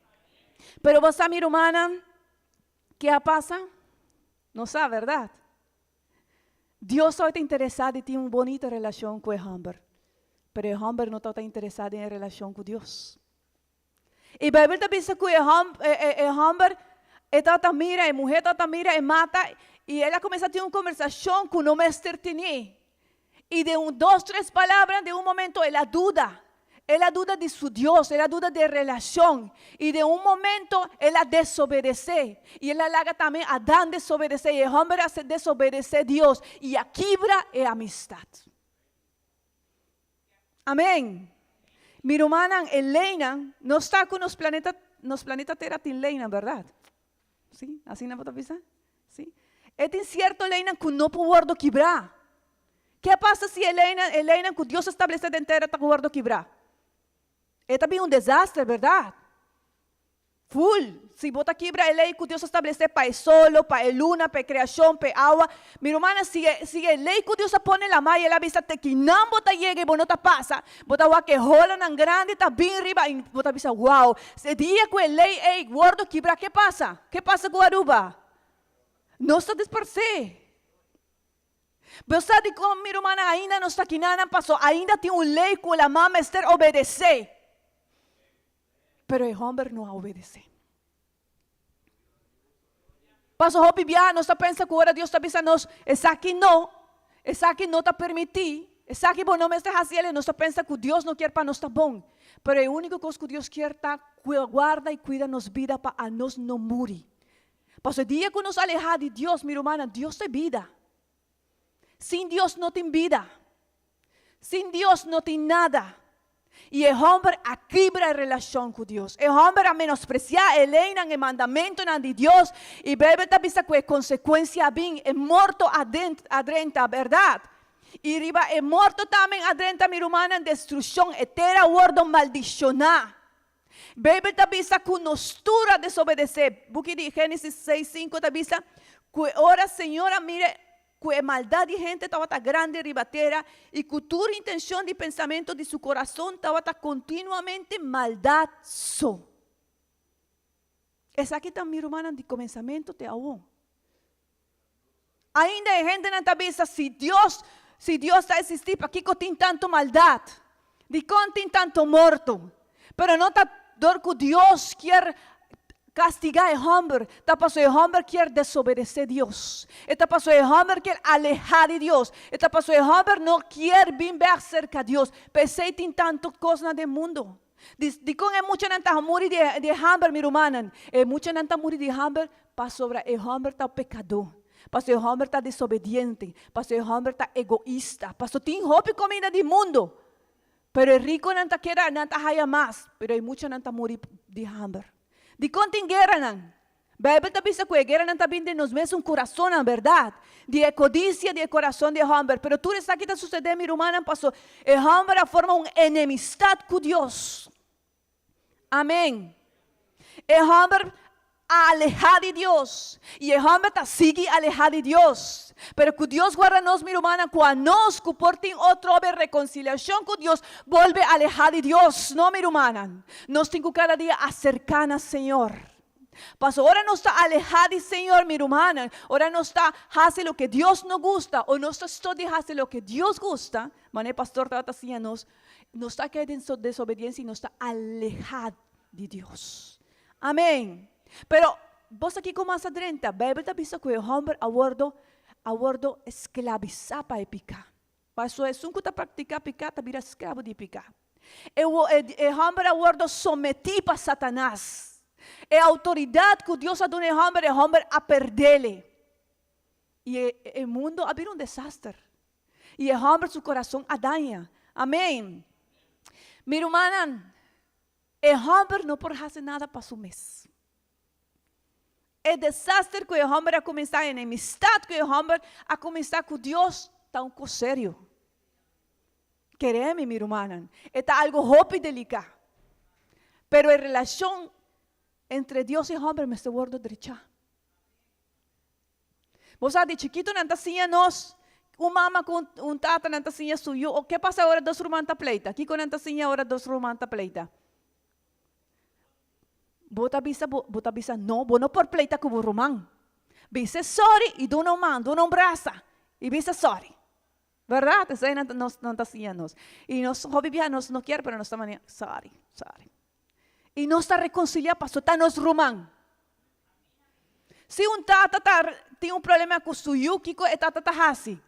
Pero você, minha irmã, que passa? Não sabe, verdade? Deus só está interessado em ter uma bonita relação com o homem, mas o homem não está interessado em relação com Deus. E a Bíblia diz que o homem está mira, a mulher está mira, e mata, e ela começa a ter uma conversação com o mestre tinha. E de 2, 3 palavras, de um momento, ela duda de seu Deus, ela duda de relação. E de um momento, ela desobedece. E ela larga também Adão desobedecer. E o homem desobedece a Deus. E a quebra é a amistade. Amém. Minha irmã Helena não está com nos planetas Terra, tem Helena, verdade? Sim, assim não pode pensar? Sim. É tem certo Helena que não pode quebrar. Que passa se Helena que Deus estabeleceu em Terra está pode quebrar? É também um desastre, verdade? Full. Se bota quebra a lei que Deus estabeleceu para o solo, para a luna, para a criação, para a água. Minha irmã, se a lei que Deus põe na mão, ela avisa que não bota chega e não passa. Bota o que rola na grande, está bem riba, e bota avisa, uau. Se dia que a lei é gordo quebra, que passa? Que passa com a Aruba? Não está dispersando. Você sabe como, minha irmã, ainda não está aqui nada passou. Ainda tem uma lei que a mama está obedecendo. Pero o homem não obedece. Pastor Hopi Bia, nós pensa que agora Deus está pensando, essa aqui não está permitido, essa aqui não me está fazendo, nós pensa que Deus não quer para nós está bom. Pero a única coisa que Deus quer está guarda e cuida nos vida para nós não morrer. Pastor, o dia que nos alejar de Deus, minha irmã, Deus é vida. Sem Deus não tem vida. Sem Deus não tem nada. E o homem quebra a relação com Deus. O homem a menospreciar a lei, o mandamento de Deus. E a Bíblia está que a consequência é morto adentro, verdade? E riba é morto também adentro, minha irmã, em destruição eterna, word maldicionar. A Bíblia está que nos tura desobedecer. Porque de Gênesis 6:5 está que ora, Senhora, mire, que a maldade de gente estava grande ribatera e que toda intenção de pensamento de seu coração estava continuamente maldade só. Essa aqui está, minha irmã, de começamento até agora. Ainda a gente não está pensando, se Deus está existindo, para que tem tanto maldade? De quando tem tanto morto? Pero não está dor que Deus quer castigar o homem, está passando o homem quer desobedecer a Deus, está passando o homem quer alejar de Deus, está passando o homem não quer vir cerca de Deus, pensei tem tantas coisas no mundo, de como é muito não está morrer de homem, minha irmã, é muito não está morrer de homem, para sobre o homem está pecador, para o homem está desobediente, para o homem está egoísta, para tem roupa e comida do mundo, pero o rico não está querendo, não está ganhando mais, pero muito não está morrer de homem. De quando tem guerra, não? A Bíblia diz que a guerra não está vindo de nós mesmos, coração, na verdade. De codícia, de coração de homem. Pero tudo isso aqui está sucedendo, minha irmã, passou. O homem forma uma enemistade com Deus. Amém. O homem alejado de Dios. E o homem está sigue alejado de Deus. Pero que Deus guarda nós, minha irmã, quando nós que portem outra vez reconciliação com Deus, volve alejado de Deus. Não, minha irmã. Nós temos que cada dia acercar ao Senhor. Mas ahora no está alejado del Señor, mi hermana. Ahora no está haciendo lo que Dios no gusta. O no está haciendo lo que Dios gusta. Mané pastor trata así a nos. No está quedando en desobediencia y no está alejado de Dios. Amén. Pero vos aquí como más adrenta, Bíblia está visto que el hombre a bordo esclavizar para picar. Para eso es un que está practicando picar, está vira esclavo de picar. El hombre a bordo someter para Satanás. É a autoridade que Deus ha dado ao homem a perder-lhe. E o mundo ha habido desastre. E o homem, seu coração, a daña. Amém. Minha irmã, o homem não pode fazer nada para seu mês. O desastre que o homem a começar, a enemistade que o homem a começar com Deus, está um pouco sério. Quereme, minha irmã, está algo rápido e delicado. Pero a relação entre Dios y hombre me estoy guardando derecha. Vos sabés, de chiquito nantasinha nos, mamá con un tata nantasinha suyo. O qué pasa ahora dos romanta pleita? Aquí con nantasinha ahora dos romanta pleita. Bota bisa no, vos no por pleita como román. Bisa sorry y dona man, dona braza y bisa sorry. ¿Verdad? Eso es nantasinha nos. Y nos jovianos no quiere, pero nos está manía sorry. E não está reconciliado, pastor, está nos rumando. Se tata tem problema com o suyo, que é tata assim.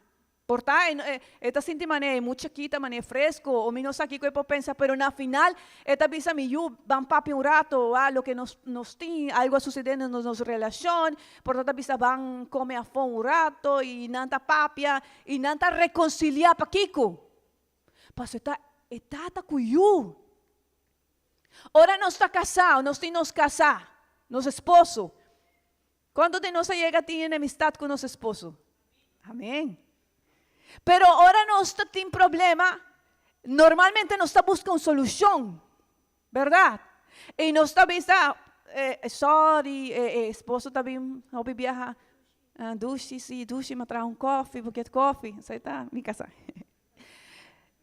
Portanto, esta sente maneira muito quita, maneira fresco, ou menos aqui que eu penso, pero na final, esta bisa me van papi rato, lo que nos tem, algo sucedendo nas nossas relações, portanto, bisa van comer a fome rato, e nanta papia, e nanta reconciliar para Kiko. Pastor, tata com you. Ahora no está casado, no está nos casar, nos esposo. ¿Cuándo de nos llega a tener enemistad con los esposos? Amén. Pero ahora no está tiene problema, normalmente no está buscando solución, ¿verdad? Y no está vista, sorry, esposo también, no viaja, duche, me trae un coffee, buquete coffee, eso está mi casa.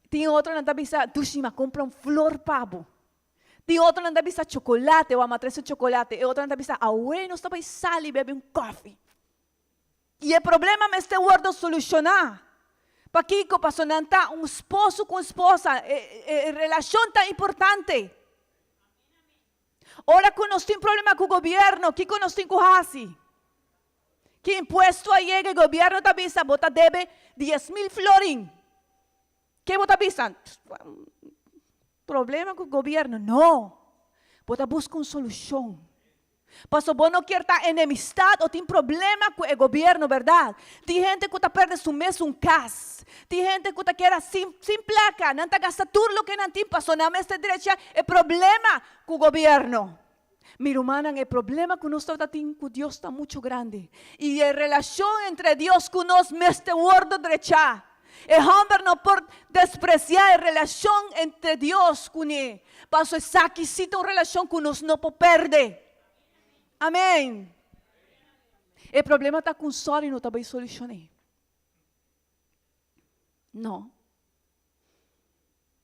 Tem outro não está vista, duche, me compra flor pavo. Tem outro não bisa chocolate, ou a matriz de chocolate. E outro não bisa, não está para sair e beber coffee. E o problema me está guardando solucionar. Para Kiko, para sonanta, esposo com esposa, relação tão importante. Ora, que nós temos problema com o governo, Kiko nós temos que fazer. Que imposto aí chega, o governo está bisa, bota debe 10,000 florin. Que bota bisa? Problema com o governo, não. Você busca uma solução. Pastor, você não quer estar enemistado ou tem problema com o governo, verdade? Tem gente que está perdendo seu mês casa. Tem gente que está quer sem placa, não está gastando tudo o que não tem. Pastor, na mesma direita é problema com o governo. Minha irmã, o problema que nós temos com Deus está muito grande. E a relação entre Deus e nós me está guardando direita. El hombre no por despreciar la relación entre Dios con él. Paso es aquí una relación que nos no puede perder. Amén. El problema está con solo y no está bien solucionado. No.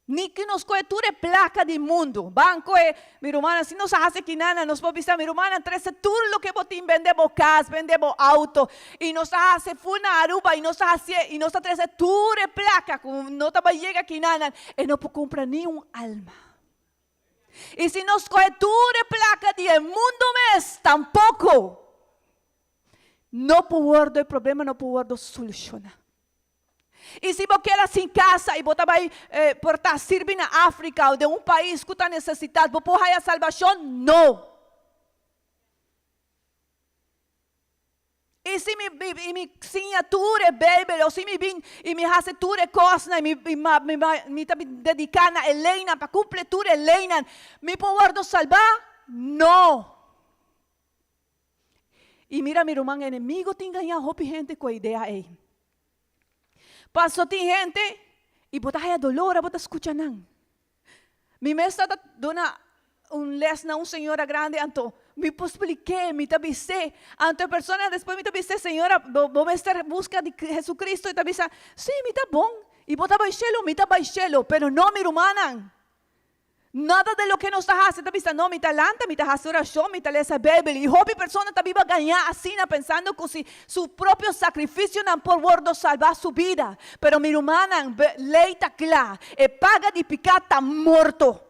Ni que nos coeture placa del mundo. Banco, mi hermana, si nos hace que nada, nos puede visitar, mi hermana, trece todo lo que botín, vendemos casa, vendemos auto, y nos hace funa aruba, y nos hace, y nos trece todo placa, como no te va a llegar que nada, y no puede comprar ni un alma. Y si nos coeture placa del mundo mes, tampoco. No puedo guardar el problema, no puedo guardar solucionar. E se você quer assim em casa e você vai portar servir na África ou de um país que está necessitado, você pode a salvação? Não. E se me assinatura é Bíblia, ou se me assinatura é coisa, me dedicar na Helena, para completar Helena, me pode salvar? Não. E mira, meu irmão, inimigo tem ganhado roupa gente com a ideia aí. Pastor, tem gente, e botar aí a dolor, botar escuta não. Mi mesa dona les na senhora grande, anto, me expliqué, me avisé ante personas, después me avisé, Señora, vos estar en busca de Jesucristo, y te avisa, sí, me está bom, y vos está baixelo, pero no, mi hermana, nada de lo que nos hace, te avisa, no, mi talanta, mi hace oración, mi talenta es Bíblia, y hobby persona te viva ganhar así, pensando que si su propio sacrificio no por salvar su vida, pero mi hermana, lei está clara, e paga de pecado está morto.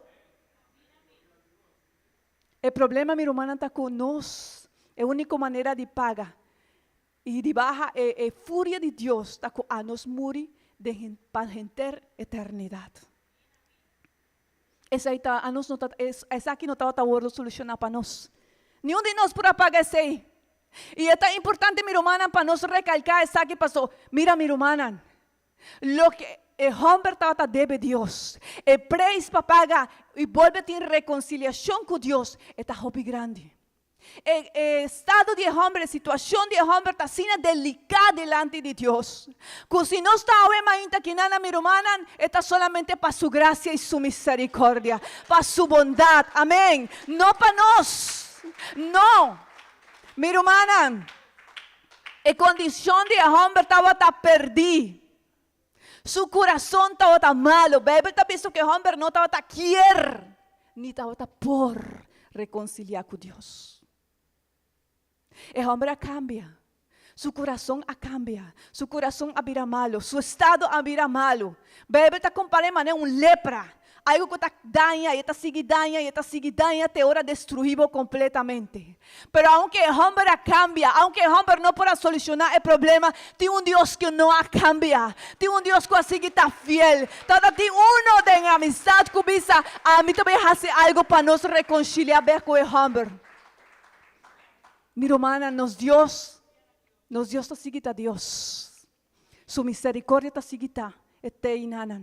El problema, mi hermana, está con nós. É a única maneira de pagar. E de baja, a fúria de Deus está com a nos morir para ter eternidade. Essa aqui não está a solucionar para nós. Nenhum de nós pode pagar isso aí. E é tão importante, mi hermana, para nós recalcar isso que passou. Mira, mi hermana, lo que el hombre trata debe a Dios. El preço para pagar e volve a ter reconciliação com Deus está hobby grande. El estado de hombre, a situação de hombre está assim delicada delante de Deus. Que se não está ainda que nada, mi hermana, está solamente para su gracia e su misericórdia, para su bondade. Amém. Não para nós. Não. Mi hermana, a condição de hombre estava perdida. Su corazón estaba malo. Bíblia está pensando que el hombre no estaba quiere, ni estaba por reconciliar con Dios. El hombre cambia. Su corazón cambia. Su corazón vira malo. Su estado vira malo. Bíblia está comparando a un lepra. Algo que está daña, y está sigue daña, te ora destruido completamente. Pero aunque el hombre cambia, aunque el hombre no pueda solucionar el problema, tiene un Dios que no cambia. Tiene un Dios que sigue está fiel. Todo tiene uno de amistad que dice, a mí también hace algo para nos reconciliar con el hombre. Mi hermana, nos Dios está sigue a Dios. Su misericordia está sigue eterna.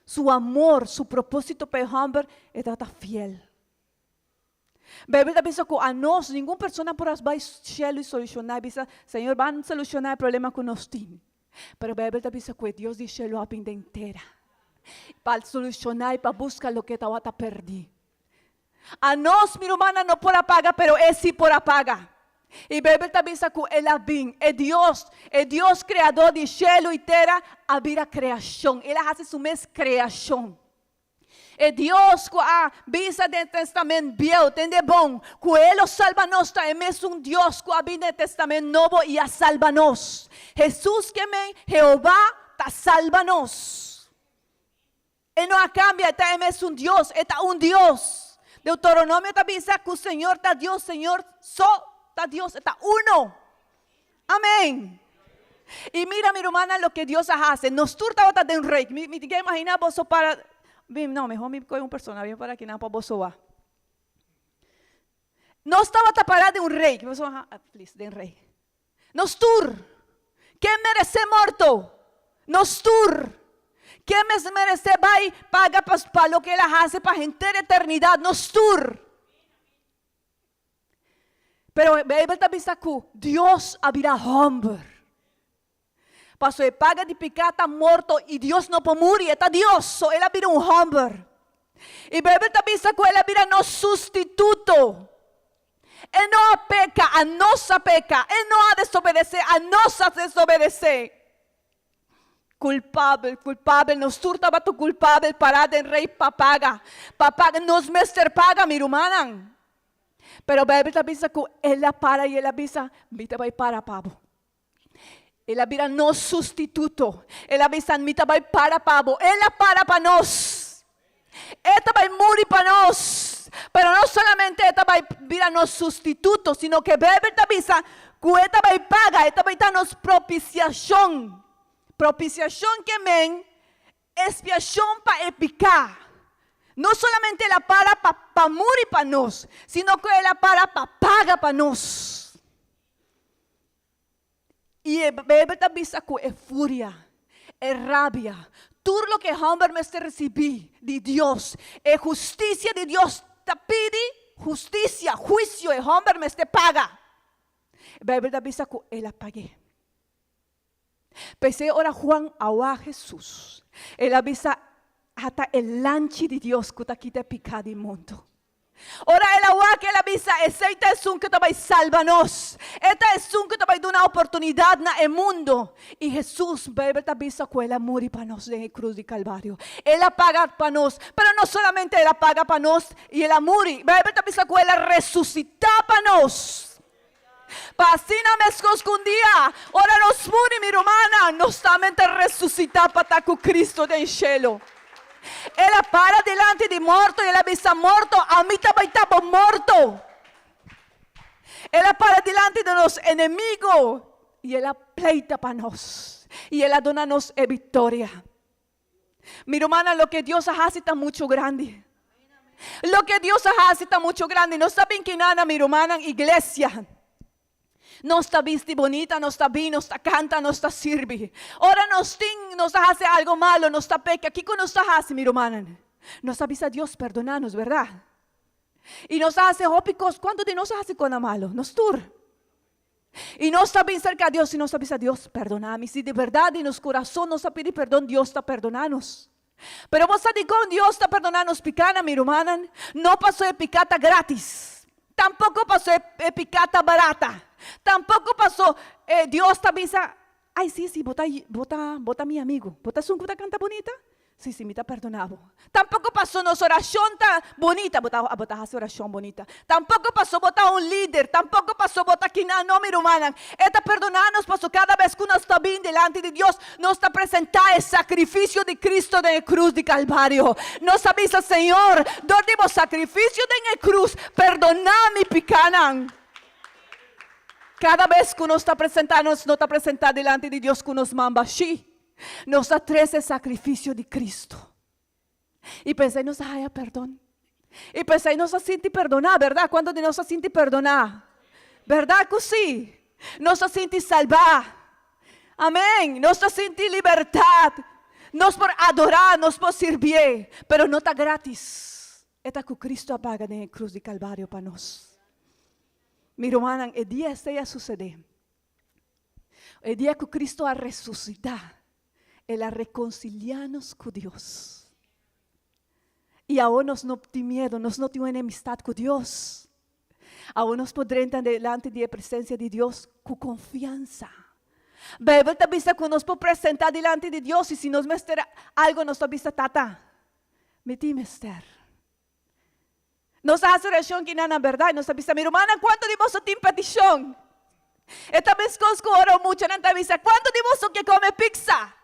Su amor, su propósito para el hombre está fiel. Bíblia pensa que a nós, nenhuma pessoa pode ir cielo e solucionar. Pensa, Senhor, vai solucionar o problema que nós temos. Mas a Bíblia pensa que Deus deixou a vida inteira para solucionar e para buscar o que estava perdido. A nós, minha irmã, não pode pagar, mas Ele sim pode pagar. E a Bíblia pensa que Ele é Deus criador de cielo e terra, a vida criação. Ele faz sua mesma criação. É Deus que a visa do testamento velho, entende bom? Que Ele salva nós, é mesmo Deus que a vida do testamento novo e a salva nós. Jesus que vem, Jeová, está salva nós. Ele não cambia, é mesmo Deus, é um Deus. Deuteronômio está dizendo que o Senhor está Deus, Senhor só. Está Dios, está uno. Amén. Y mira, mi hermana, lo que Dios hace. Nos turta otra de un rey. Me tiene que imaginar vos para. No, mejor me coge una persona. Bien para que nada para vos va. No estaba taparada de un rey. Please, de un rey. Nos tur. ¿Qué merece muerto? Nos tur. ¿Qué merece va y paga para lo que él hace para gente de eternidad? Nos tur. Pero a Bíblia está dizendo que Deus abrirá hombre. Pastor, ele paga de pecado, está morto e Deus não pode morrer, está Deus, só ele abrirá hombre. E a Bíblia está dizendo que ele abrirá nosso substituto. Ele não peca, a nossa peca. Ele não há de desobedecer, a nossa desobedecer. Culpável, nos turta bato culpável, parada em rei, papaga, nos mestre paga, minha irmã. Pero a Bíblia avisa que ela para e ela avisa, mita vai para pavo. Ela vira nosso substituto. Ela avisa, mita vai para pavo. Ela para nós. Ela vai morrer para nós. Pero não solamente ela vai virar nosso substituto, sino que a Bíblia avisa que ela vai pagar, ela vai dar nos propiciação. Propiciação que vem, expiação para pecar. No solamente ela para morir para nós, sino que ela para pagar para nós. E a Bíblia avisa que é fúria, é rabia. Tudo o que o homem merece receber de Deus, é justiça de Deus. Te pede justiça, juízo, o homem merece paga. A Bíblia avisa que ela pague. Pensei ora Juan a Jesus. Ele avisa hasta el lanche de Dios que está aquí de pecado inmundo. Ora el agua que la visa, esta es un que te va a salvarnos. Esta es un que te va a dar una oportunidad en el mundo. Y Jesús, bebe te visa que él murió para nos en la cruz de Calvario. Él paga para nos, pero no solamente él paga para nos y él murió. Bebe te visa que él resucita para nos. Pasina me escondía. Ora nos muri mi romana, nos también resucita para con Cristo del cielo. Él para delante de muerto y él avisa muerto. A mí también estaba muerto. Él para delante de los enemigos y él pleita para nos. Y él dona nos victoria. Mi hermana, lo que Dios hace está mucho grande. Lo que Dios hace está mucho grande. No saben que nada, mi hermana, iglesia. No está viste bonita, no está bien, no está canta, no está sirve. Ahora nos hace algo malo, nos está peca. ¿Qué nos hace, mi hermana? Nos avisa Dios perdonarnos, ¿verdad? Y nos hace ópicos. ¿Cuánto de nos hace con malo? Nos tur. Y no está bien cerca a Dios y nos avisa Dios perdoname. Si de verdad en nuestro corazón nos pide perdón, Dios está perdonándonos. Pero vos sabés cómo Dios está perdonándonos picana, mi hermana. No pasó de picata gratis. Tampoco pasó de picata barata. Tampoco pasó, Dios te avisa, ay sí, bota mi amigo, bota su canta bonita, sí, me está perdonado. Tampoco pasó nuestra oración tan bonita, bota hacer oración bonita. Tampoco pasó bota un líder, tampoco pasó bota que no mi hermana. Esta perdonarnos pasó cada vez que uno está bien delante de Dios, nos está presentando el sacrificio de Cristo de la cruz de Calvario. Nos avisa, Señor, donde sacrificio de la cruz, perdoname picanan. Cada vez que uno está presentando, no está presentado delante de Dios que nos manda allí, nos atreve el sacrificio de Cristo. Y pensé, nos haya perdón. Y pensé, nos siente perdonar, ¿verdad? Cuando nos siente perdonar, ¿verdad que sí? Nos siente salvar. Amén. Nos siente libertad. Nos por adorar, nos por servir. Pero no está gratis. Esta que Cristo paga en la cruz de Calvario para nosotros. Mi hermana, el día este a suceder. El día que Cristo ha resucitado, Él ha reconciliado con Dios. Y ahora nos no tiene miedo, nos no tiene enemistad con Dios. Ahora nos podremos estar delante de la presencia de Dios con confianza. Bebe te vista que nos podemos presentar delante de Dios y si nos mester algo, nos te vista tata. Me ti mester. Nos hace oración que nada verdad, nos avisa, mi hermana, ¿cuánto de vos tiene petición? Esta vez que oro mucho, nos avisa, ¿cuánto de vos que come pizza?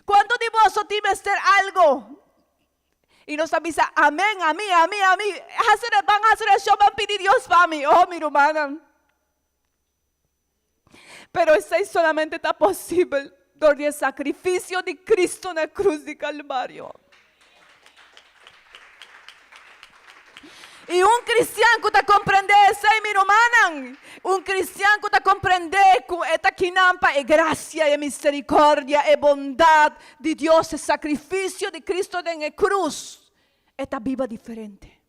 ¿Cuánto de vos tiene hacer algo? Y nos avisa, amén, a mí. Van a hacer oración, van a pedir Dios para mí. Oh, mi hermana. Pero eso solamente está posible por el sacrificio de Cristo en la cruz de Calvario. Y un cristiano que te comprende eso, mi hermana, un cristiano que te comprende que esta quinampa es gracia, es misericordia, es bondad de Dios, el sacrificio de Cristo en la cruz, esta viva diferente.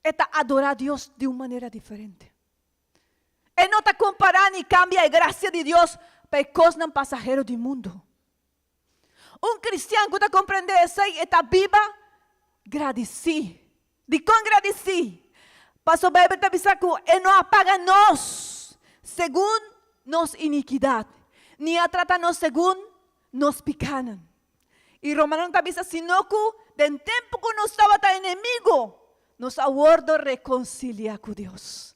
Esta adora a Dios de una manera diferente. Él no te compara ni cambia la gracia de Dios para cosas pasajeros del mundo. Un cristiano que te comprende eso está viva, agradecido. De con agradecido. Pastor Bebe te avisa que Él no apaga nos según nos iniquidad, ni a tratarnos según nos picanan. Y Romano te avisa, sino que del tiempo que no estaba tan enemigo, nos aguardo reconciliar con Dios.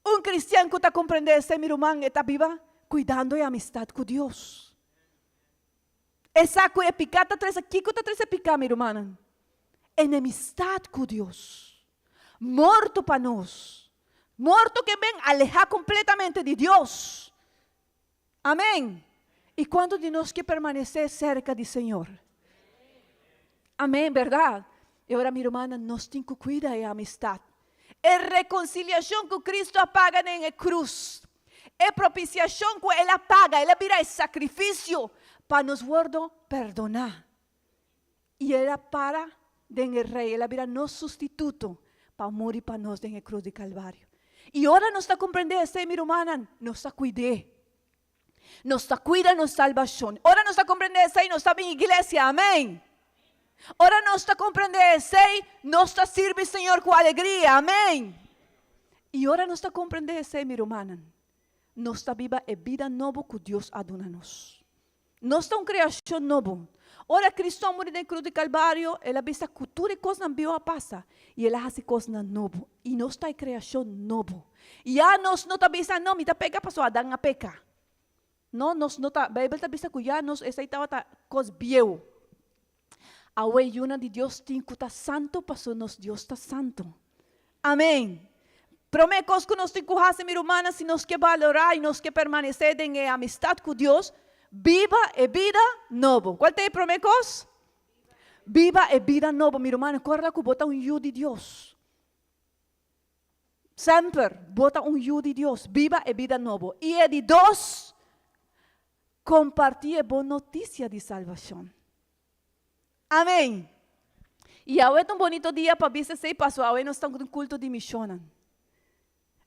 Un cristiano que te comprende eso, mi hermano, está viva, cuidando de amistad con Dios. Esa que picata trece aqui, que trece picar, minha irmã. Enemistad com Deus. Morto para nós. Morto que vem alejar completamente de Deus. Amém. E quando de nós que permanecer cerca do Senhor. Amém, verdade? E agora, minha irmã, nós temos que cuidar da amistad. É reconciliação que Cristo apaga na cruz. É propiciação que Ele apaga. Ele vira sacrifício. Para nos guardo perdonar. Y era para den el rey, él era no sustituto para morir para nos en el cruz de Calvario. Y ahora nos está comprendiendo, mi hermana, nos está cuidando. Nos está cuidando, nos salvación. Ahora nos está comprendiendo, nos está en iglesia, amén. Ora nós está compreendendo, sei, nós está sirve, Senhor, com alegria. Amém. E ora nós está compreendendo, sei, minha irmã. Nós está viva é vida nova que Deus aduna-nos. Nós está uma criação nova. Ora, Cristo morreu na cruz de Calvário, Ele vista cultura e coisas não viu a passar. E Ele faz coisas novas. E nós está em criação nova. E já nós não está vista, não, me está pega para Adão a pecar. Não, nós não está, a Bíblia está vista que já nós aceitava coisas viu. A una de Deus tem que estar santo, para nós Deus está santo. Amém. Promecos que nós temos que fazer, minha irmã, se nós queremos valorar e nós queremos permanecer em amistade com Deus, viva e vida nova. Qual é o promecos? Viva e vida nova, minha irmã. Recorda que bota you de Deus. Sempre bota you de Deus. Viva e vida nova. E é de dois, compartir a boa notícia de salvação. Amém. E hoje é um bonito dia para ver se passou. Hoje nós estamos no culto de missão.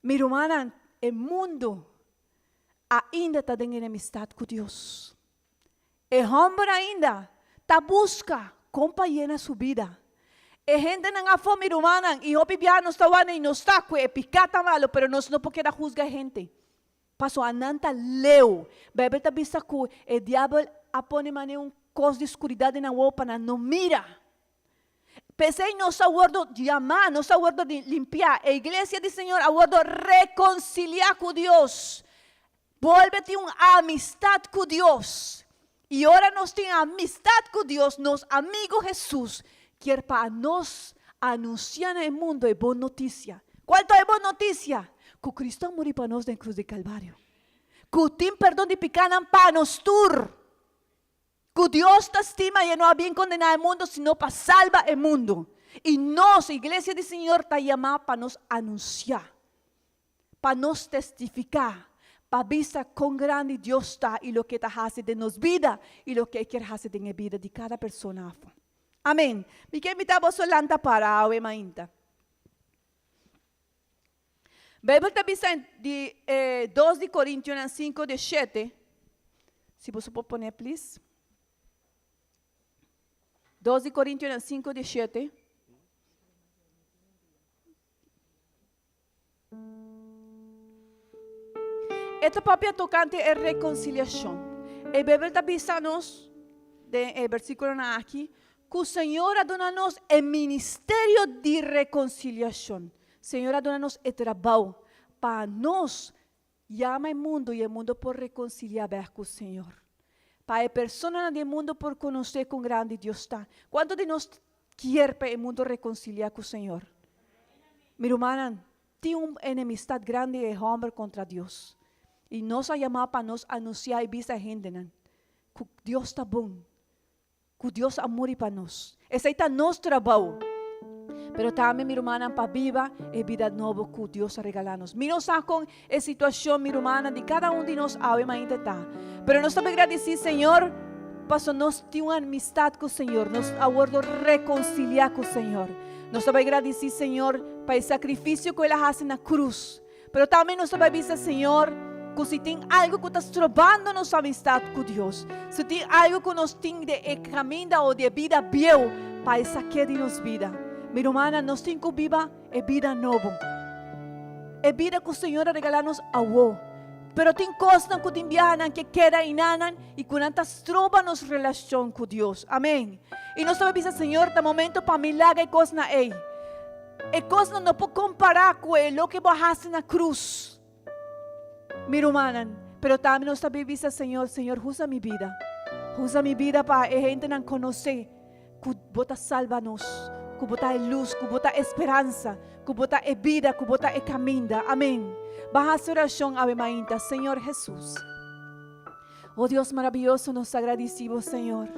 Minha irmã, o mundo ainda está em enemistade com Deus. O homem ainda está buscando companhia na sua vida. E gente não há fome, minha irmã, e o pibiano está e não está com o picata malo, pero nós não podemos juzgar a gente. Passou a nanta leu. A Bíblia está vista que o diabo apone uma coisa de escuridade na roupa, não mira. Pensei, não está guardo de amar, não está guardo de limpiar. A igreja do Senhor aguardo reconciliar com Deus. Vuelve-te uma amistade com Deus. E agora nós temos amistade com Deus, nosso amigo Jesus, quer para nós anunciar no mundo a boa notícia. Qual é a boa notícia? Que Cristo morreu para nós na cruz de Calvário. Que tem perdão de pecado para nós tur. Que Deus te estima e não ha bien condenado o mundo, sino para salvar o mundo. E nós, a igreja do Senhor, está chamada para nos anunciar, para nos testificar, para ver quão grande Deus está e o que está fazendo de nossa vida e o que quer fazer na vida de cada pessoa. Amém. Me quero invitar a solanta para a mainta. Bíblia está vista de 2 de Coríntios 5, 17. Se você pode poner, please. 2 de Coríntios 5, 17. Esta própria tocante é reconciliação. A Bíblia está avisando-nos, no versículo aqui, que o Senhor dona-nos o ministério de reconciliação. O Senhor dona-nos o trabalho para nós chamar o mundo e o mundo por reconciliar com o Senhor. Para a pessoa do mundo por conhecer quão grande Deus está. Quanto de nós quer para o mundo reconciliar com o Senhor? Minha irmã, tem uma enemistade grande de homem contra Deus. E nós chamamos para nos anunciar e dizer a gente que Deus está bom, que Deus amor para nós. Esse é nosso trabalho. Pero também, minha irmã, para viva a vida nova que Deus regala-nos. Minos com a situação, minha irmã, de cada de nós, ainda está. Pero nós também agradecemos, Senhor, para nós ter uma amistade com o Senhor, nós aguardo reconciliar com o Senhor. Nós também agradecemos, Senhor, para o sacrifício que Ele faz na cruz. Pero também nós também dizemos, Senhor, que se tem algo que está estrobando nossa amistade com Deus, se tem algo que nós temos de caminho ou de vida viu, para sacar de nossa vida. Minha irmã, nós temos que viver a vida nova. A vida que o Senhor regala-nos a vós. Pero tem coisas que te enviam que quedam em nada e que não estroba nossa relação com Deus. Amém. E nós também dizemos, Senhor, é momento para milagre e coisas na ei. E coisas não pode comparar com o que você na cruz. Minha irmã, pero também nós também dizemos, Senhor, usa minha vida. Usa minha vida para a gente não conhecer que você salva-nos. Que bota a luz, que bota a esperança, que bota a vida, que bota a caminho. Amém. Baja a oração, Ave Maria, Senhor Jesus. Oh Deus maravilhoso, nos agradecemos, Senhor,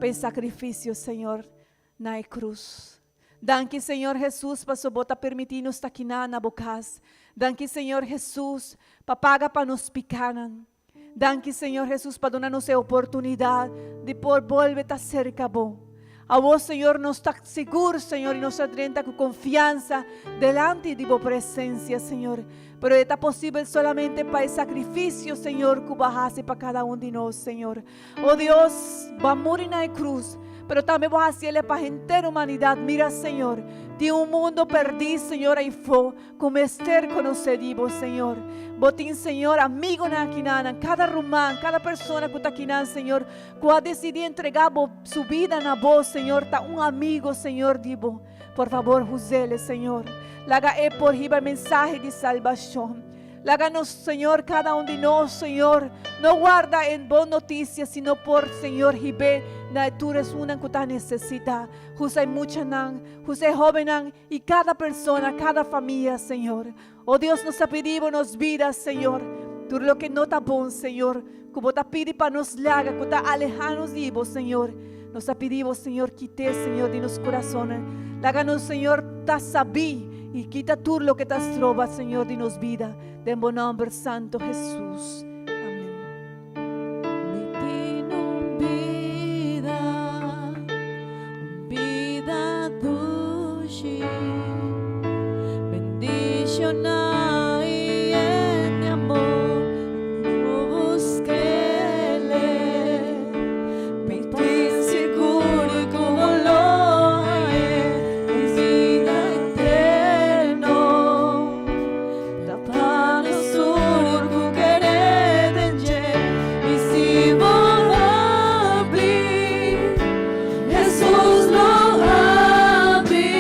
pelo sacrifício, Senhor, na cruz. Danke, Senhor Jesus, para bota permitir-nos estar aqui na bocas. Danke, Senhor Jesus, para pagar para nos picar. Danke, Senhor Jesus, para dar-nos a oportunidade de por volver a cerca bom. A vos, Senhor, nos está seguro, Senhor, e nos atrenta com confiança delante de vos presença, Senhor, pero está posible solamente para el sacrificio, Señor, que vas a hacer para cada uno de nosotros, Señor. Oh Dios, va a morir en la cruz, pero también vas a hacerle para la entera humanidad. Mira, Señor, de un mundo perdido, Señor, ahí fue, como Esther conocedimos, Señor. Botín, Señor, amigo na quinan, cada rumán, cada persona que está aquí, Señor, que ha decidido entregar su vida a vos, Señor, está un amigo, Señor, divo. Por favor, Josele, Señor. Laga por el mensaje de salvación. Láganos, Señor, cada uno de nosotros, Señor. No guarda en buenas noticias, sino por, Señor, Jibe, na tú eres una que necesita. José mucha nan, José joven nan, y cada persona, cada familia, Señor. Oh Dios, nos ha pedido nos vidas, Señor. Tú lo que no está bon, Señor. Como te pide para nos laga, que te alejanos de vos, Señor. Nos ha pedido, Señor, quite, Señor, de los corazones. Láganos, Señor, te sabí. Y quita tú lo que te trova, Señor, de nos vida. De buen nombre, Santo Jesús. Amén. Vida dulce, bendición hay en mi amor, no busquele, mi tin seguro y como lo hay, es vida eterno, tapando sur que querer tener, y si vos abrir, Jesús lo abrí,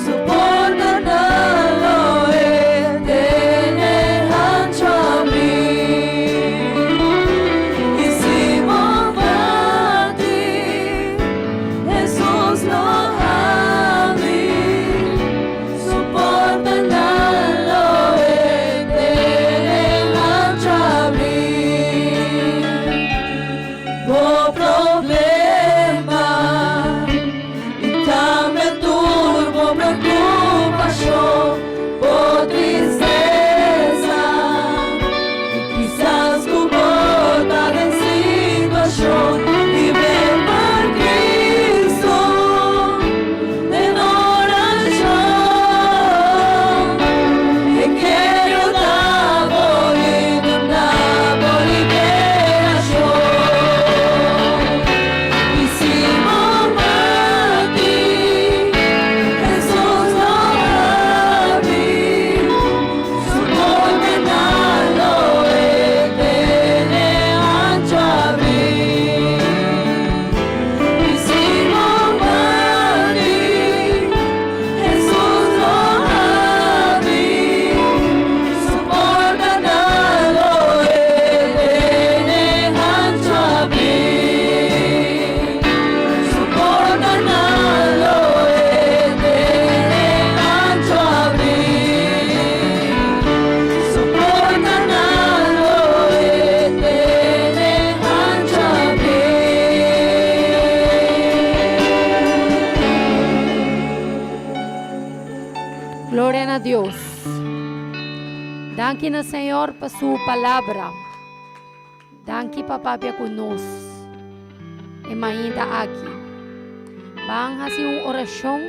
soporta lo tener ancho a mí. Y si vos abrí, Jesús lo abrí, soporta lo tener ancho a mí. Por problema y también turbo preocupación, por tristeza y quizás cubota de situación, y ven por Cristo en oración, y quiero dar por liberación. Y si vos abrí, Jesús lo abrí, suponte lo tener ancho abrí. Y si vos abrí, Jesús lo abrí, suponte lo tener ancho abrí. Soporta lo tener ancho abrí. Soporta lo tener ancho abrí. Gloria a Dios. Danke na Señor por su palabra. Danke papá con nos. E ainda aqui. Van a hacer una oración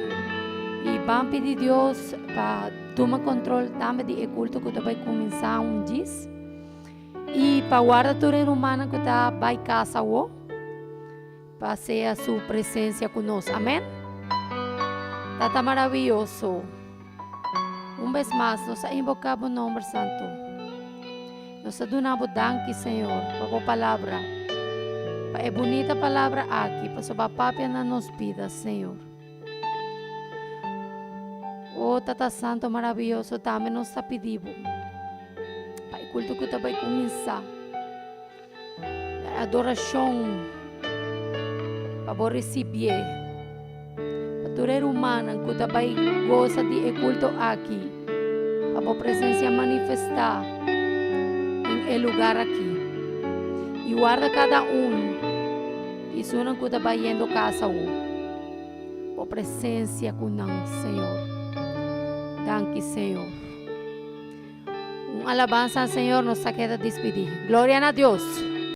y van a pedir a Dios para tomar control también del culto que va a comenzar un día. Y para guardar toda la humana que va a casa o para ser su presencia con nosotros. Amén. Está maravilloso. Una vez más, nos invocamos el nombre santo. Nos donamos danke, Señor, por tu palabra. Para bonita palavra aqui, para sua papia na nos vidas, Senhor. Oh, Tata Santo maravilhoso, também nos está pedindo. Para o culto que vai começar. A adoração. Para receber. Para toda humana que vai gozar de culto aqui. Para a presença manifestar em lugar aqui. E guarda cada e se não que vai indo casa por presença com nós, Senhor. Danke, Senhor. Alabanza al Señor nos queda despedir. Gloria a Dios.